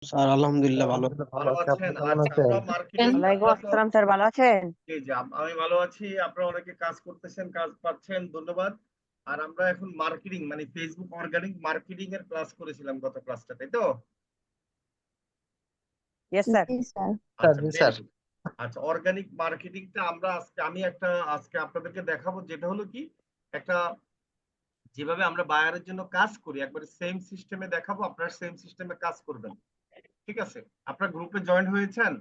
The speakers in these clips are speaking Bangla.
স্যার আলহামদুলিল্লাহ ভালো। ভালো আছেন? কেমন আচ্ছা, আছেন? আমরা মার্কেটিং ওয়ালাইকুম আসসালাম স্যার, ভালো আছেন? জি, জি, আমি ভালো আছি। আপনারা অনেকে কাজ করতেছেন, কাজ পাচ্ছেন, ধন্যবাদ। আর আমরা এখন মার্কেটিং মানে ফেসবুক অর্গানিক মার্কেটিং এর ক্লাস করেছিলাম গত ক্লাসটা, তাই তো? Yes sir. জি স্যার। আচ্ছা, জি very স্যার। good। আচ্ছা, অর্গানিক মার্কেটিংটা আমরা আজকে আপনাদেরকে দেখাবো, যেটা হলো কি একটা যেভাবে আমরা বায়ারের জন্য কাজ করি একবারে সেম সিস্টেমে দেখাবো, আপনারা সেম সিস্টেমে কাজ করবেন। ঠিক আছে? আপনারা গ্রুপে জয়েন হয়েছেন?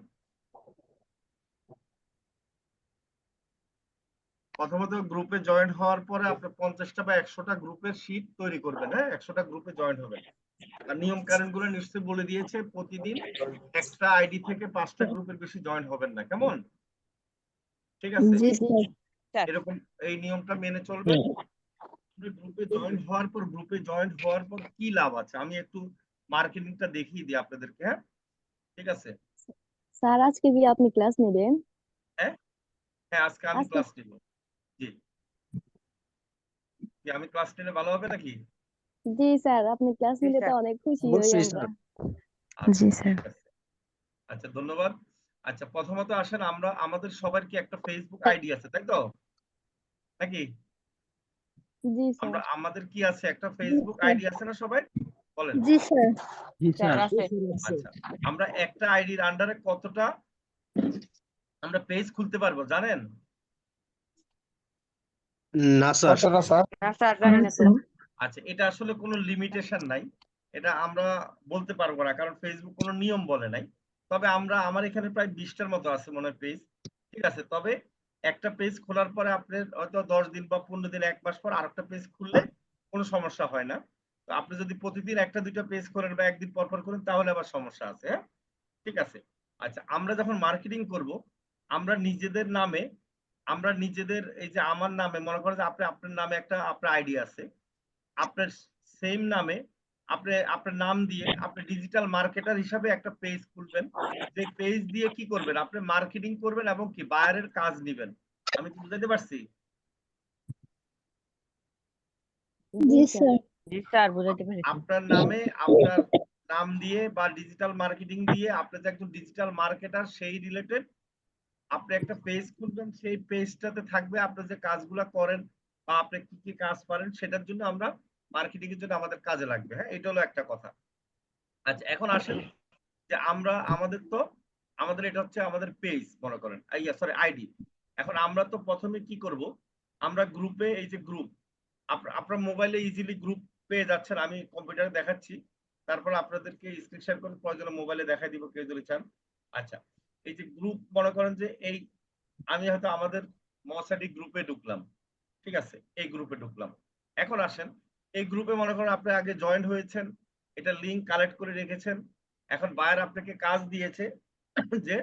প্রথমত গ্রুপে জয়েন হওয়ার পরে আপনি 50টা বা 100টা গ্রুপের শীট তৈরি করবেন। হ্যাঁ, 100টা গ্রুপে জয়েন হবেন। আর নিয়ম কানুন গুলো নিশ্চয়ই বলে দিয়েছে, প্রতিদিন একটা আইডি থেকে 5টা গ্রুপের বেশি জয়েন হবেন না, কেমন? ঠিক আছে? জি স্যার। স্যার এরকম এই নিয়মটা মেনে চলবেন। গ্রুপে জয়েন হওয়ার পর কি লাভ আছে আমি একটু মার্কেটিংটা দেখিয়ে দিই আপনাদেরকে। হ্যাঁ, ঠিক আছে? স্যার আজকে কি আপনি ক্লাস নেবেন? হ্যাঁ, হ্যাঁ, আজকে আমি আজকে ক্লাস নিব। জি, কি আমি ক্লাস নিলে ভালো হবে নাকি? জি স্যার, আপনি ক্লাস জি নিলে তো স্যার। অনেক খুশি হই অবশ্যই আমরা। স্যার। আচ্ছা, জি স্যার। ঠিক আছে। আচ্ছা, ধন্যবাদ। আচ্ছা, প্রথমত আসেন, আমাদের সবার কি একটা ফেসবুক আইডি আছে, তাই তো? নাকি জি স্যার। আমাদের কি আছে, একটা ফেসবুক আইডি আছে না সবাই? বলেন। জি স্যার। জি স্যার স্যার। আছে। আচ্ছা, আমরা একটা আইডির আন্ডারে কতটা আমরা পেজ খুলতে পারবো জানেন? না স্যার। কতটা স্যার? না স্যার, জানি না তো। আচ্ছা, এটা আসলে কোনো লিমিটেশন নাই, এটা আমরা বলতে পারবো না, কারণ ফেসবুক কোনো নিয়ম বলে নাই। তবে আমার এখানে প্রায় 20টার মতো আছে মনে হয় পেজ। ঠিক আছে, তবে একটা পেজ খোলার পরে আপনার হয়তো 10 দিন বা 15 দিন 1 মাস পর আরেকটা পেজ খুললে কোনো সমস্যা হয় না। তো আপনি যদি প্রতিদিন একটা দুইটা পেজ করেন বা একদিন পর পর করেন তাহলে আবার সমস্যা আছে। হ্যাঁ, ঠিক আছে। আচ্ছা, আমরা যখন মার্কেটিং করব, আমরা নিজেদের নামে এই যে আমার নামে মনে করেন যে আপনার নামে একটা আপনার আইডি আছে, আপনার সেম নামে আপনার নাম দিয়ে আপনি ডিজিটাল মার্কেটার হিসাবে একটা পেজ খুলবেন। যে পেজ দিয়ে কি করবেন, আপনি মার্কেটিং করবেন এবং কি বায়ারের কাজ নিবেন। আমি কি বুঝাতে পারছি? জি স্যার। জি স্যার, বুঝাতে পেরেছি। আপনার নামে আপনার নাম দিয়ে বা ডিজিটাল মার্কেটিং দিয়ে আপনি যে একজন ডিজিটাল মার্কেটার সেই রিলেটেড আপনি একটা পেজ খুলবেন। সেই পেজটাতে থাকবে আপনি যে কাজগুলা করেন বা আপনি কি কি কাজ পারেন, সেটার জন্য আমরা মার্কেটিং এর জন্য আমাদের কাজে লাগবে। হ্যাঁ, এটা হলো একটা কথা। আচ্ছা, এখন আসেন যে আমাদের এটা হচ্ছে আমাদের পেজ মনে করেন, সরি আইডি। এখন আমরা তো প্রথমে কি করব, আমরা গ্রুপে এই যে গ্রুপ আপনার মোবাইলে ইজিলি গ্রুপ পেয়ে যাচ্ছেন, আমি কম্পিউটারে দেখাচ্ছি, তারপর আপনাদেরকে স্ক্রিন শেয়ার করে প্রয়োজনে মোবাইলে দেখাই দিব কেউ যদি চান। আচ্ছা, এই যে গ্রুপ মনে করেন যে আমি হয়তো আমাদের মশাডি গ্রুপে ঢুকলাম। ঠিক আছে, এই গ্রুপে ঢুকলাম। এখন আসেন, এই গ্রুপে মনে করেন আপনি আগে জয়েন হয়েছেন, এটা লিংক কালেক্ট করে রেখেছেন। এখন বায়ার আপনাকে কাজ দিয়েছে যে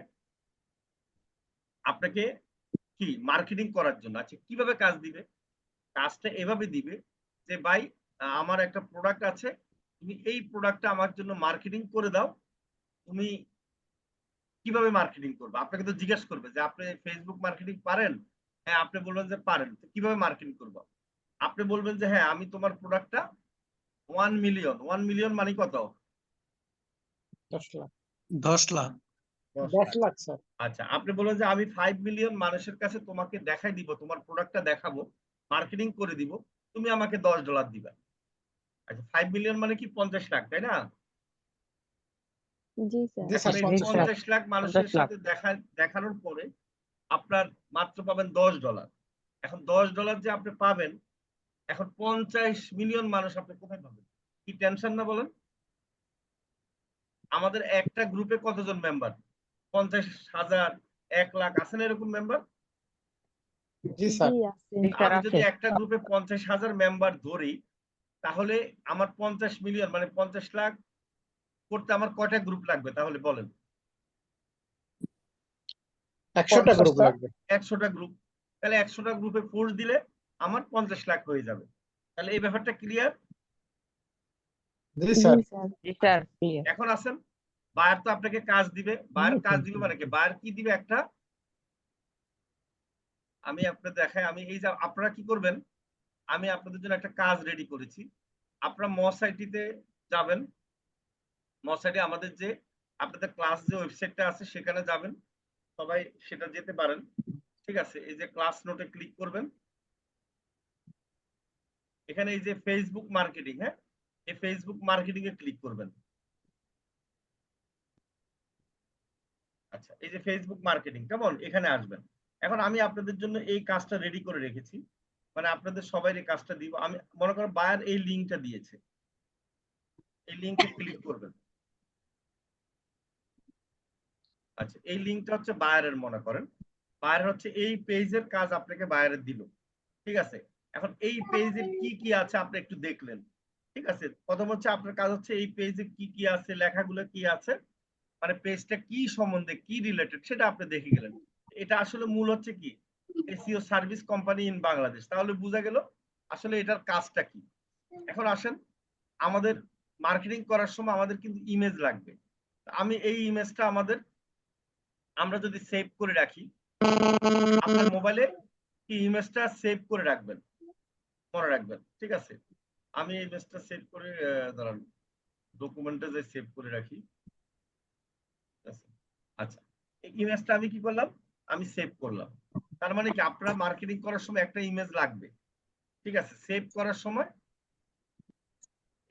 আপনাকে কি মার্কেটিং করার জন্য। আচ্ছা, কিভাবে কাজ দিবে? কাজটা এভাবে দিবে যে ভাই, আমার একটা প্রোডাক্ট আছে, তুমি এই প্রোডাক্টটা আমার জন্য মার্কেটিং করে দাও। তুমি কিভাবে মার্কেটিং করবে? আপনাকে তো জিজ্ঞেস করবে যে আপনি ফেসবুক মার্কেটিং পারেন? হ্যাঁ, আপনি বলবেন যে পারেন। তো কিভাবে মার্কেটিং করবো? আপনি বলবেন যে হ্যাঁ, আমি তোমার প্রোডাক্টটা 1 মিলিয়ন মানে কত? 10 লাখ। 10 লাখ। 10 লাখ স্যার। আচ্ছা, আপনি বলবেন যে আমি 5 মিলিয়ন মানুষের কাছে তোমাকে দেখাই দিব, তোমার প্রোডাক্টটা দেখাবো, মার্কেটিং করে দিব, তুমি আমাকে $10 দিবা। আচ্ছা, 5 মিলিয়ন মানে কি 50 লাখ, তাই না? জি স্যার। জি এখন স্যার, এই 50 লাখ। 50 লাখ মানুষের 50 লাখ। সাথে দেখানোর পরে আপনার মাত্র পাবেন $10। এখন $10 যে আপনি পাবেন, এখন 50 মিলিয়ন মানুষ আপনি কোথায় পাবেন? কি টেনশন না বলেন? আমাদের একটা গ্রুপে কতজন মেম্বার? 50,000, 1 লাখ আছেন এরকম মেম্বার? জি জি স্যার। আছে। জি স্যার আমি আছে। যদি একটা গ্রুপে 50,000 মেম্বার ধরি, তাহলে আমার 50 মিলিয়ন মানে 50 লাখ করতে আমার কয়টা গ্রুপ লাগবে তাহলে বলেন? 100টা গ্রুপ লাগবে। 100টা গ্রুপ। তাহলে 100টা গ্রুপে ফোর্স দিলে আমার 50 লাখ হয়ে যাবে। তাহলে এই ব্যাপারটা ক্লিয়ার? জি জি স্যার। স্যার। জি স্যার, ক্লিয়ার। এখন আসেন, বায়ার তো আপনাকে কাজ দিবে। বায়ার কাজ দিবে মানে কি, বায়ার কি দিবে একটা, আমি আপনাদের দেখাই। আমি এই যে আপনারা কি করবেন, আমি আপনাদের জন্য একটা কাজ রেডি করেছি। আপনারা মস আইটিতে যাবেন, মশারি আমাদের যে আপনাদের ক্লাস যে ওয়েবসাইটটা আছে সেখানে যাবেন, সবাই সেটা যেতে পারেন। ঠিক আছে, এই যে ক্লাস নোটে ক্লিক করবেন, এখানে এই যে ফেসবুক মার্কেটিং, হ্যাঁ, এই ফেসবুক মার্কেটিং এ ক্লিক করবেন। আচ্ছা, এই যে ফেসবুক মার্কেটিং, কেমন, এখানে আসবেন। এখন আমি আপনাদের জন্য এই কাজটা রেডি করে রেখেছি, মানে আপনাদের সবাই এই কাজটা দিব। আমি মনে করেন বায়ার এই লিঙ্কটা দিয়েছে, এই লিঙ্কে ক্লিক করবেন। আচ্ছা, এই লিঙ্কটা হচ্ছে বায়ারের, মনে করেন বায়ার হচ্ছে এই পেজের কাজ আপনাকে বায়ারের দিল। ঠিক আছে, এখন এই পেজে কি কি আছে আপনি একটু দেখলেন। ঠিক আছে, প্রথম হচ্ছে আপনার কাজ হচ্ছে এই পেজে কি কি আছে, লেখাগুলো কি আছে, মানে পেজটা কি সম্বন্ধে, কি রিলেটেড সেটা আপনি দেখে গেলেন। এটা আসলে মূল হচ্ছে কি, SEO service company in Bangladesh, তাহলে বোঝা গেল আসলে এটার কাজটা কি। এখন আসেন, আমাদের মার্কেটিং করার সময় আমাদের কিন্তু ইমেজ লাগবে। আমি এই ইমেজটা আমরা যদি সেভ করে রাখি, আপনার মোবাইলে কি ইমেজটা সেভ করে রাখবেন, মনে রাখবেন। ঠিক আছে, আমি এই ইমেজটা সেভ করে দাঁড়ান, ডকুমেন্টে যে সেভ করে রাখি। আচ্ছা, এই ইমেজটা আমি কি করলাম, আমি সেভ করলাম। তার মানে কি আপনারা মার্কেটিং করার সময় একটা ইমেজ লাগবে। ঠিক আছে, সেভ করার সময়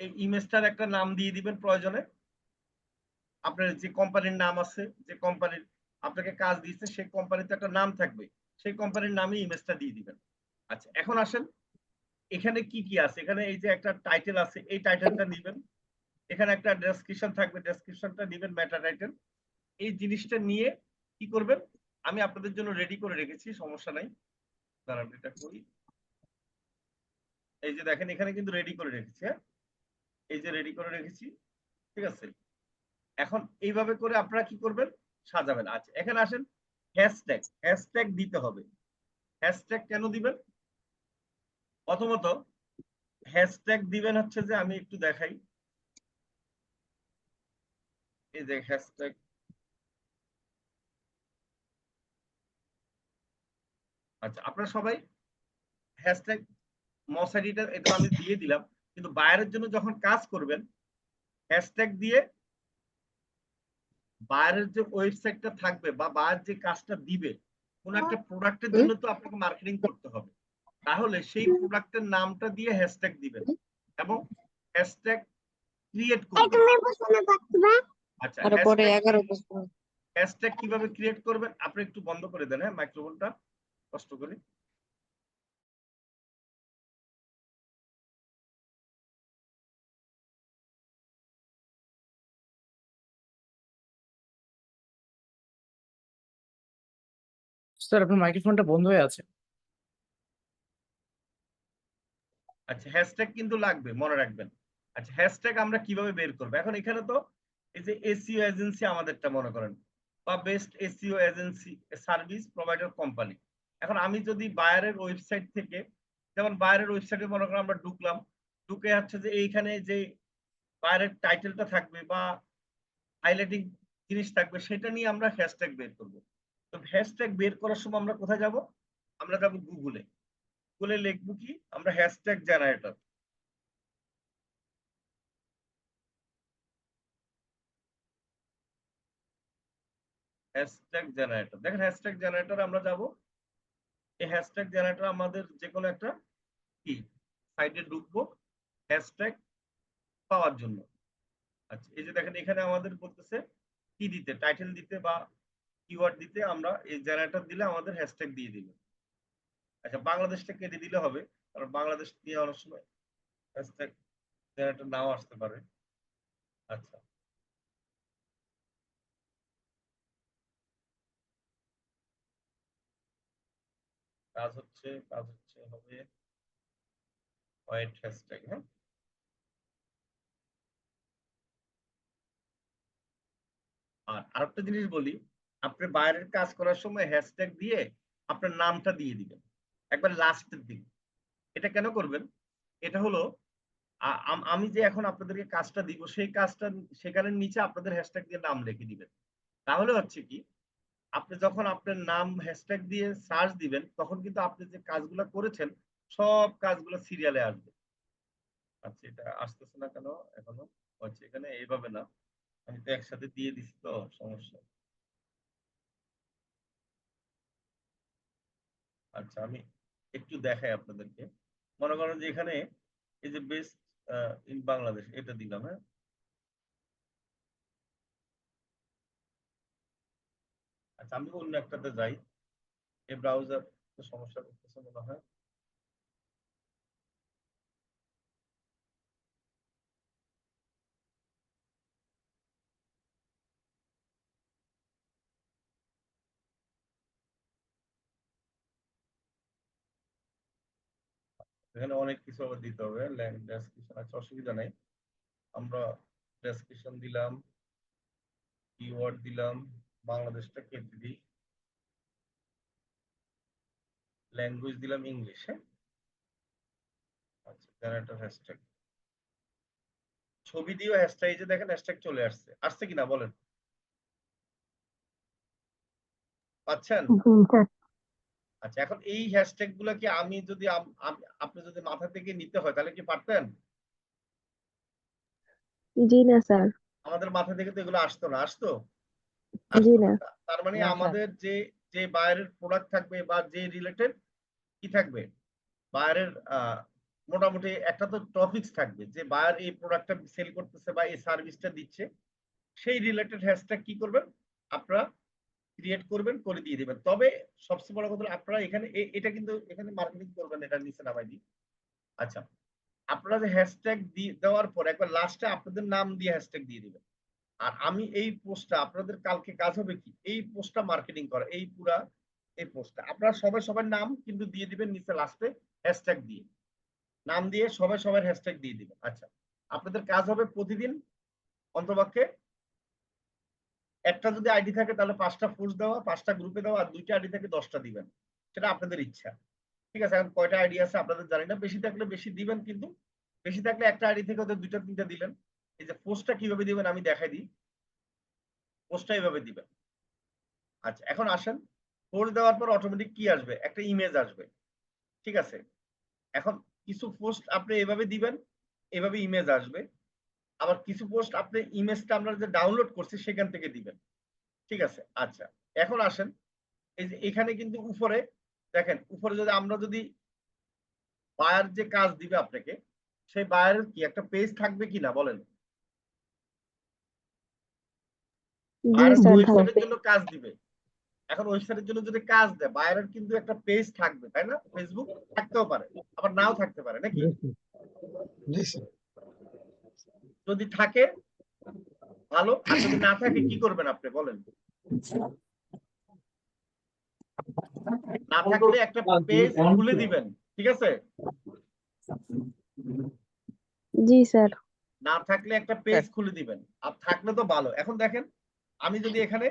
এই ইমেজটার একটা নাম দিয়ে দিবেন প্রয়োজনে। আপনার যে কোম্পানির নাম আছে, যে কোম্পানির আপনাকে কাজ দিয়েছে সেই কোম্পানিতে একটা নাম থাকবে, সেই কোম্পানির নামে ইমেজটা দিয়ে দিবেন। আচ্ছা, এখন আসেন, এখানে কি কি আছে, এখানে এই যে একটা টাইটেল আছে, এই টাইটেলটা নেবেন। এখানে একটা ডেসক্রিপশন থাকবে, ডেসক্রিপশনটা নেবেন, মেটা টাইটেল। এই জিনিসটা নিয়ে কি করবেন, আমি আপনাদের জন্য রেডি করে রেখেছি, সমস্যা নাই। দাঁড়ান, এটা করি। এই যে দেখেন, এখানে কিন্তু রেডি করে রেখেছি, হ্যাঁ, এই যে রেডি করে রেখেছি। ঠিক আছে, এখন এইভাবে করে আপনারা কি করবেন, সাজাবেন। আচ্ছা, এখানে আসেন, হ্যাশট্যাগ, হ্যাশট্যাগ দিতে হবে। হ্যাশট্যাগ কেন দিবেন, প্রথমত হ্যাশট্যাগ দিবেন হচ্ছে যে, আমি একটু দেখাই, এই যে হ্যাশট্যাগ। আচ্ছা, আপনারা সবাই হ্যাশট্যাগ মশারিটা এটা আমি দিয়ে দিলাম, কিন্তু বাইরের জন্য যখন কাজ করবেন হ্যাশট্যাগ দিয়ে বাইরের যে ওয়েবসাইটটা থাকবে বা বাইরের যে কাজটা দিবে, কোন একটা প্রোডাক্টের জন্য তো আপনাকে মার্কেটিং করতে হবে, তাহলে সেই প্রোডাক্টের নামটা দিয়ে হ্যাশট্যাগ দিবেন এবং হ্যাশট্যাগ ক্রিয়েট করবেন। আচ্ছা, হ্যাশট্যাগ কিভাবে ক্রিয়েট করবেন, আপনি একটু বন্ধ করে দেন, হ্যাঁ, মাইক্রোফোনটা কষ্ট করে। স্যার আপনার মাইক্রোফোনটা বন্ধ হয়ে আছে। আচ্ছা, হ্যাশট্যাগ কিন্তু লাগবে, মনে রাখবেন। আচ্ছা, হ্যাশট্যাগ আমরা কিভাবে বের করব, এখন এখানে তো এই যে এসইও এজেন্সি আমাদেরটা মনে করেন, বা best SEO agency service provider company. এখন আমি যদি বায়ারের ওয়েবসাইট থেকে, যেমন বায়ারের ওয়েবসাইটে মনে করেন আমরা ঢুকলাম, ঢুকে হচ্ছে যে এইখানে যে বায়ারের টাইটেলটা থাকবে বা হাইলাইটিং জিনিস থাকবে, সেটা নিয়ে আমরা হ্যাশট্যাগ বের করব। তো হ্যাশট্যাগ বের করার সময় আমরা কোথায় যাব, আমরা যাব গুগলে। গুগলে লিখবো কি, আমরা হ্যাশট্যাগ জেনারেটর। হ্যাশট্যাগ জেনারেটর, দেখেন হ্যাশট্যাগ জেনারেটর আমরা যাব। এই হ্যাশট্যাগ জেনারেটর আমাদের যে কোনো একটা কি সাইটে ঢুকবো হ্যাশট্যাগ পাওয়ার জন্য। আচ্ছা, এই যে দেখেন এখানে আমাদের বলতেছে কি দিতে, টাইটেল দিতে বা কিওয়ার্ড দিতে, আমরা এই জেনারেটর দিলে আমাদের হ্যাশট্যাগ দিয়ে দিবে। আচ্ছা, বাংলাদেশটা কেটে দিলে হবে, কারণ বাংলাদেশ দিয়ে অনেক সময় হ্যাশট্যাগ জেনারেটর নাও আসতে পারে। আচ্ছা, কাজ হচ্ছে হবে হোয়াইট হ্যাশট্যাগ, হ্যাঁ। আর আরেকটা জিনিস বলি, আপনি বাইরের কাজ করার সময় হ্যাশট্যাগ দিয়ে আপনার নামটা দিয়ে দিবেন একবার লাস্টের দিকে। এটা কেন করবেন, এটা হলো আমি যে এখন আপনাদেরকে কাজটা দিব, সেই কাজটা সেখানে নিচে আপনাদের হ্যাশট্যাগ দিয়ে নাম লিখে দিবেন। তাহলে হচ্ছে কি, আপনি যখন আপনার নাম হ্যাশট্যাগ দিয়ে সার্চ দিবেন, তখন কিন্তু আপনি যে কাজগুলো করেছেন সব কাজগুলো সিরিয়ালে আসবে। আচ্ছা, এটা আসতেছে না কেন এখনো, হচ্ছে এখানে এইভাবে না, আমি তো একসাথে দিয়ে দিছি তো সমস্যা। আচ্ছা আমি একটু দেখাই আপনাদেরকে। মনে করেন যে এখানে এই যে বেস্ট ইন বাংলাদেশ এটা দিলাম, হ্যাঁ। আচ্ছা আমি অন্য একটাতে যাই, এই ব্রাউজার সমস্যা করতেছে মনে হয়। এখানে অনেক কিছু আবার দিতে হবে, ল্যাঙ্গুয়েজ ডেসক্রিপশন। আচ্ছা অসুবিধা নাই, আমরা ডেসক্রিপশন দিলাম, কিওয়ার্ড দিলাম, বাংলাদেশটা কেটে দিই, ল্যাঙ্গুয়েজ দিলাম ইংলিশ, হ্যাঁ। আচ্ছা জেনারেটর হ্যাশট্যাগ, ছবি দিয়েও হ্যাশট্যাগ, এই যে দেখেন হ্যাশট্যাগ চলে আসছে, আসছে কিনা বলেন, পাচ্ছেন? আচ্ছা এখন এই হ্যাশট্যাগ গুলা কি আমি যদি আপনি যদি মাথা থেকে নিতে হয় তাহলে কি পারতেন? জি না স্যার। আমাদের মাথা থেকে তো এগুলো আসতো না, আসতো? জি আসতো না। না। তার মানে না স্যার। আমাদের যে যে বাইরের প্রোডাক্ট থাকবে বা যে রিলেটেড কি থাকবে, বাইরের মোটামুটি একটা তো টপিকস থাকবে, যে বায়ার এই প্রোডাক্টটা সেল করতেছে বা এই সার্ভিসটা দিচ্ছে, সেই রিলেটেড হ্যাশট্যাগ কি করবেন আপনারা ক্রিয়েট করবেন, করে দিয়ে দিবেন। তবে সবচেয়ে বড় কথা হলো আপনারা এখানে এটা কিন্তু এখানে মার্কেটিং করবেন, এটা নিচে নামাই দিই। আচ্ছা আপনারা যে হ্যাশট্যাগ দেওয়ার পর একবার লাস্টে আপনাদের নাম দিয়ে হ্যাশট্যাগ দিয়ে দিবেন। আর আমি এই পোস্টটা আপনাদের কালকে কাজ হবে কি, এই পোস্টটা মার্কেটিং করা, এই পুরা এই পোস্টটা আপনারা সবাই সবার নাম কিন্তু দিয়ে দিবেন নিচে লাস্টে হ্যাশট্যাগ দিয়ে, নাম দিয়ে সবাই সবার হ্যাশট্যাগ দিয়ে দিবেন। আচ্ছা আপনাদের কাজ হবে প্রতিদিন অন্তপক্ষে একটা যদি আইডি থাকে তাহলে 5টা পোস্ট দেওয়া, 5টা গ্রুপে দেওয়া, আর 2টা আইডি থাকে 10টা দিবেন, সেটা আপনাদের ইচ্ছা। ঠিক আছে, এখন কয়টা আইডি আছে আপনাদের জানি না, বেশি থাকলে বেশি দিবেন, কিন্তু বেশি থাকলে একটা আইডি থেকে ওদের 2টা 3টা দিলেন। এই যে পোস্টটা কিভাবে দিবেন আমি দেখাই দিই, পোস্টটা এইভাবে দিবেন। আচ্ছা এখন আসেন, পোস্ট দেওয়ার পর অটোমেটিক কি আসবে, একটা ইমেজ আসবে, ঠিক আছে। এখন কিছু পোস্ট আপনি এভাবে দিবেন, এভাবে ইমেজ আসবে, আবার কিছু পোস্ট আপনি ইমেজটা আমরা যে ডাউনলোড করছি সেখান থেকে দিবেন, ঠিক আছে। আচ্ছা এখন আসেন, এই যে এখানে কিন্তু উপরে দেখেন, উপরে যদি আমরা যদি বায়ার যে কাজ দিবে আপনাকে, সেই বায়ারের কি একটা পেজ থাকবে কিনা বলেন, জি বায়ারের স্যার ওয়েবসাইটের থাকবে। জন্য কাজ দিবে। এখন ওয়েবসাইটের জন্য যদি কাজ দেয় বায়ারের কিন্তু একটা পেজ থাকবে, তাই না? ফেসবুক থাকতেও পারে আবার নাও থাকতে পারে, নাকি? জি স্যার। যদি থাকে ভালো, আর যদি না থাকে কি করবেন আপনি বলেন? না থাকলে একটা পেজ খুলে দিবেন, ঠিক আছে। জি স্যার। না থাকলে একটা পেজ খুলে দিবেন, আর থাকলে তো ভালো। এখন দেখেন আমি যদি এখানে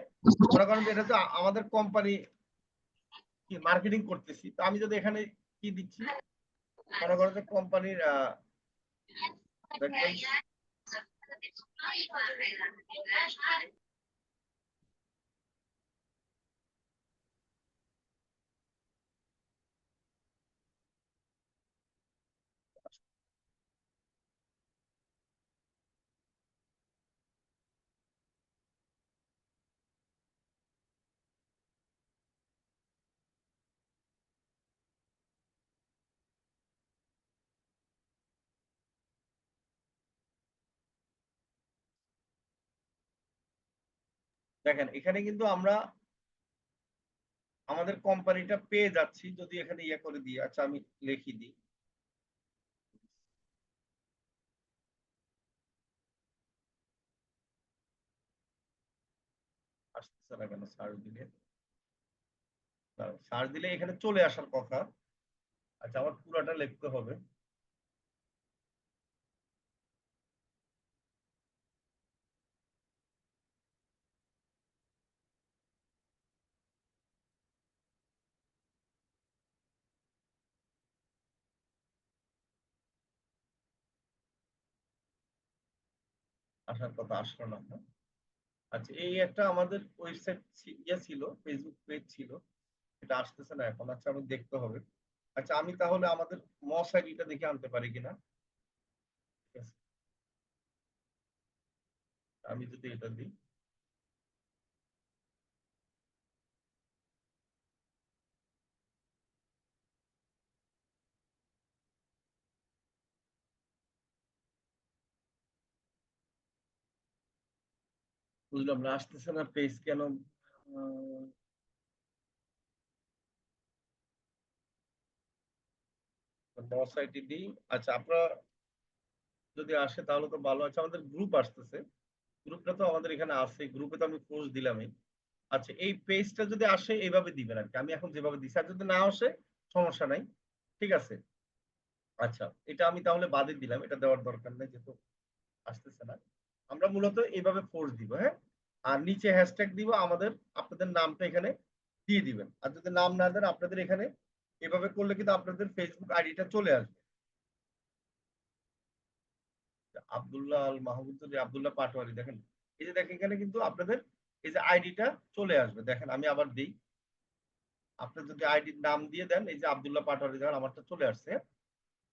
মনে করেন যে এটা তো আমাদের কোম্পানি কি মার্কেটিং করতেছি, তো আমি যদি এখানে কি দিচ্ছি মনে করেন যে কোম্পানির দেখবেন দেখেন এখানে কিন্তু আমরা আমাদের কোম্পানিটা পেয়ে যাচ্ছি, যদি এখানে ইয়ে করে দিই। আচ্ছা আমি লিখি দিই, আসতেছে না কেন সার্চ দিলে, সার্চ দিলে এখানে চলে আসার কথা। আচ্ছা আমার পুরাটা লিখতে হবে, আসার কথা আসলো না। আচ্ছা এই একটা আমাদের ওয়েবসাইট ইয়ে ছিল, ফেসবুক পেজ ছিল, এটা আসতেছে না এখন। আচ্ছা আমি দেখতে হবে। আচ্ছা আমি তাহলে আমাদের মস আইডিটা দেখে আনতে পারি কিনা, ঠিক আছে। আমি যদি এটা দিই, বুঝলাম না, আসতেছে না পেজ কেন? বস আইটি দিই। আচ্ছা, আপনারা যদি আসে তাহলে তো ভালো আছে। আমাদের গ্রুপ আসতেছে, গ্রুপটা তো আমাদের এখানে আছে, গ্রুপে তো আমি পোস্ট দিলামই। আচ্ছা, এই পেজটা যদি আসে এইভাবে দিবেন আর কি, আমি এখন যেভাবে দিচ্ছি। আর যদি না আসে সমস্যা নাই, ঠিক আছে। আচ্ছা, এটা আমি তাহলে বাদে দিলাম, এটা দেওয়ার দরকার নেই যেহেতু আসতেছে না। আমরা মূলত এইভাবে ফোর্স দিব, হ্যাঁ। আর নিচে হ্যাশট্যাগ দিব, আমাদের আপনাদের নামটা এখানে দিয়ে দিবেন। আর যদি নাম না দেন আপনাদের এখানে এভাবে করলে কিন্তু আপনাদের ফেসবুক আইডিটা চলে আসবে। আব্দুল্লাহ আল মাহমুদ, আব্দুল্লাহ পাটোয়ারি, দেখেন এই যে দেখেন এখানে কিন্তু আপনাদের এই যে আইডিটা চলে আসবে। দেখেন আমি আবার দিই, আপনি যদি আইডির নাম দিয়ে দেন, এই যে আব্দুল্লাহ পাটোয়ারি, দেখেন আমারটা চলে আসছে।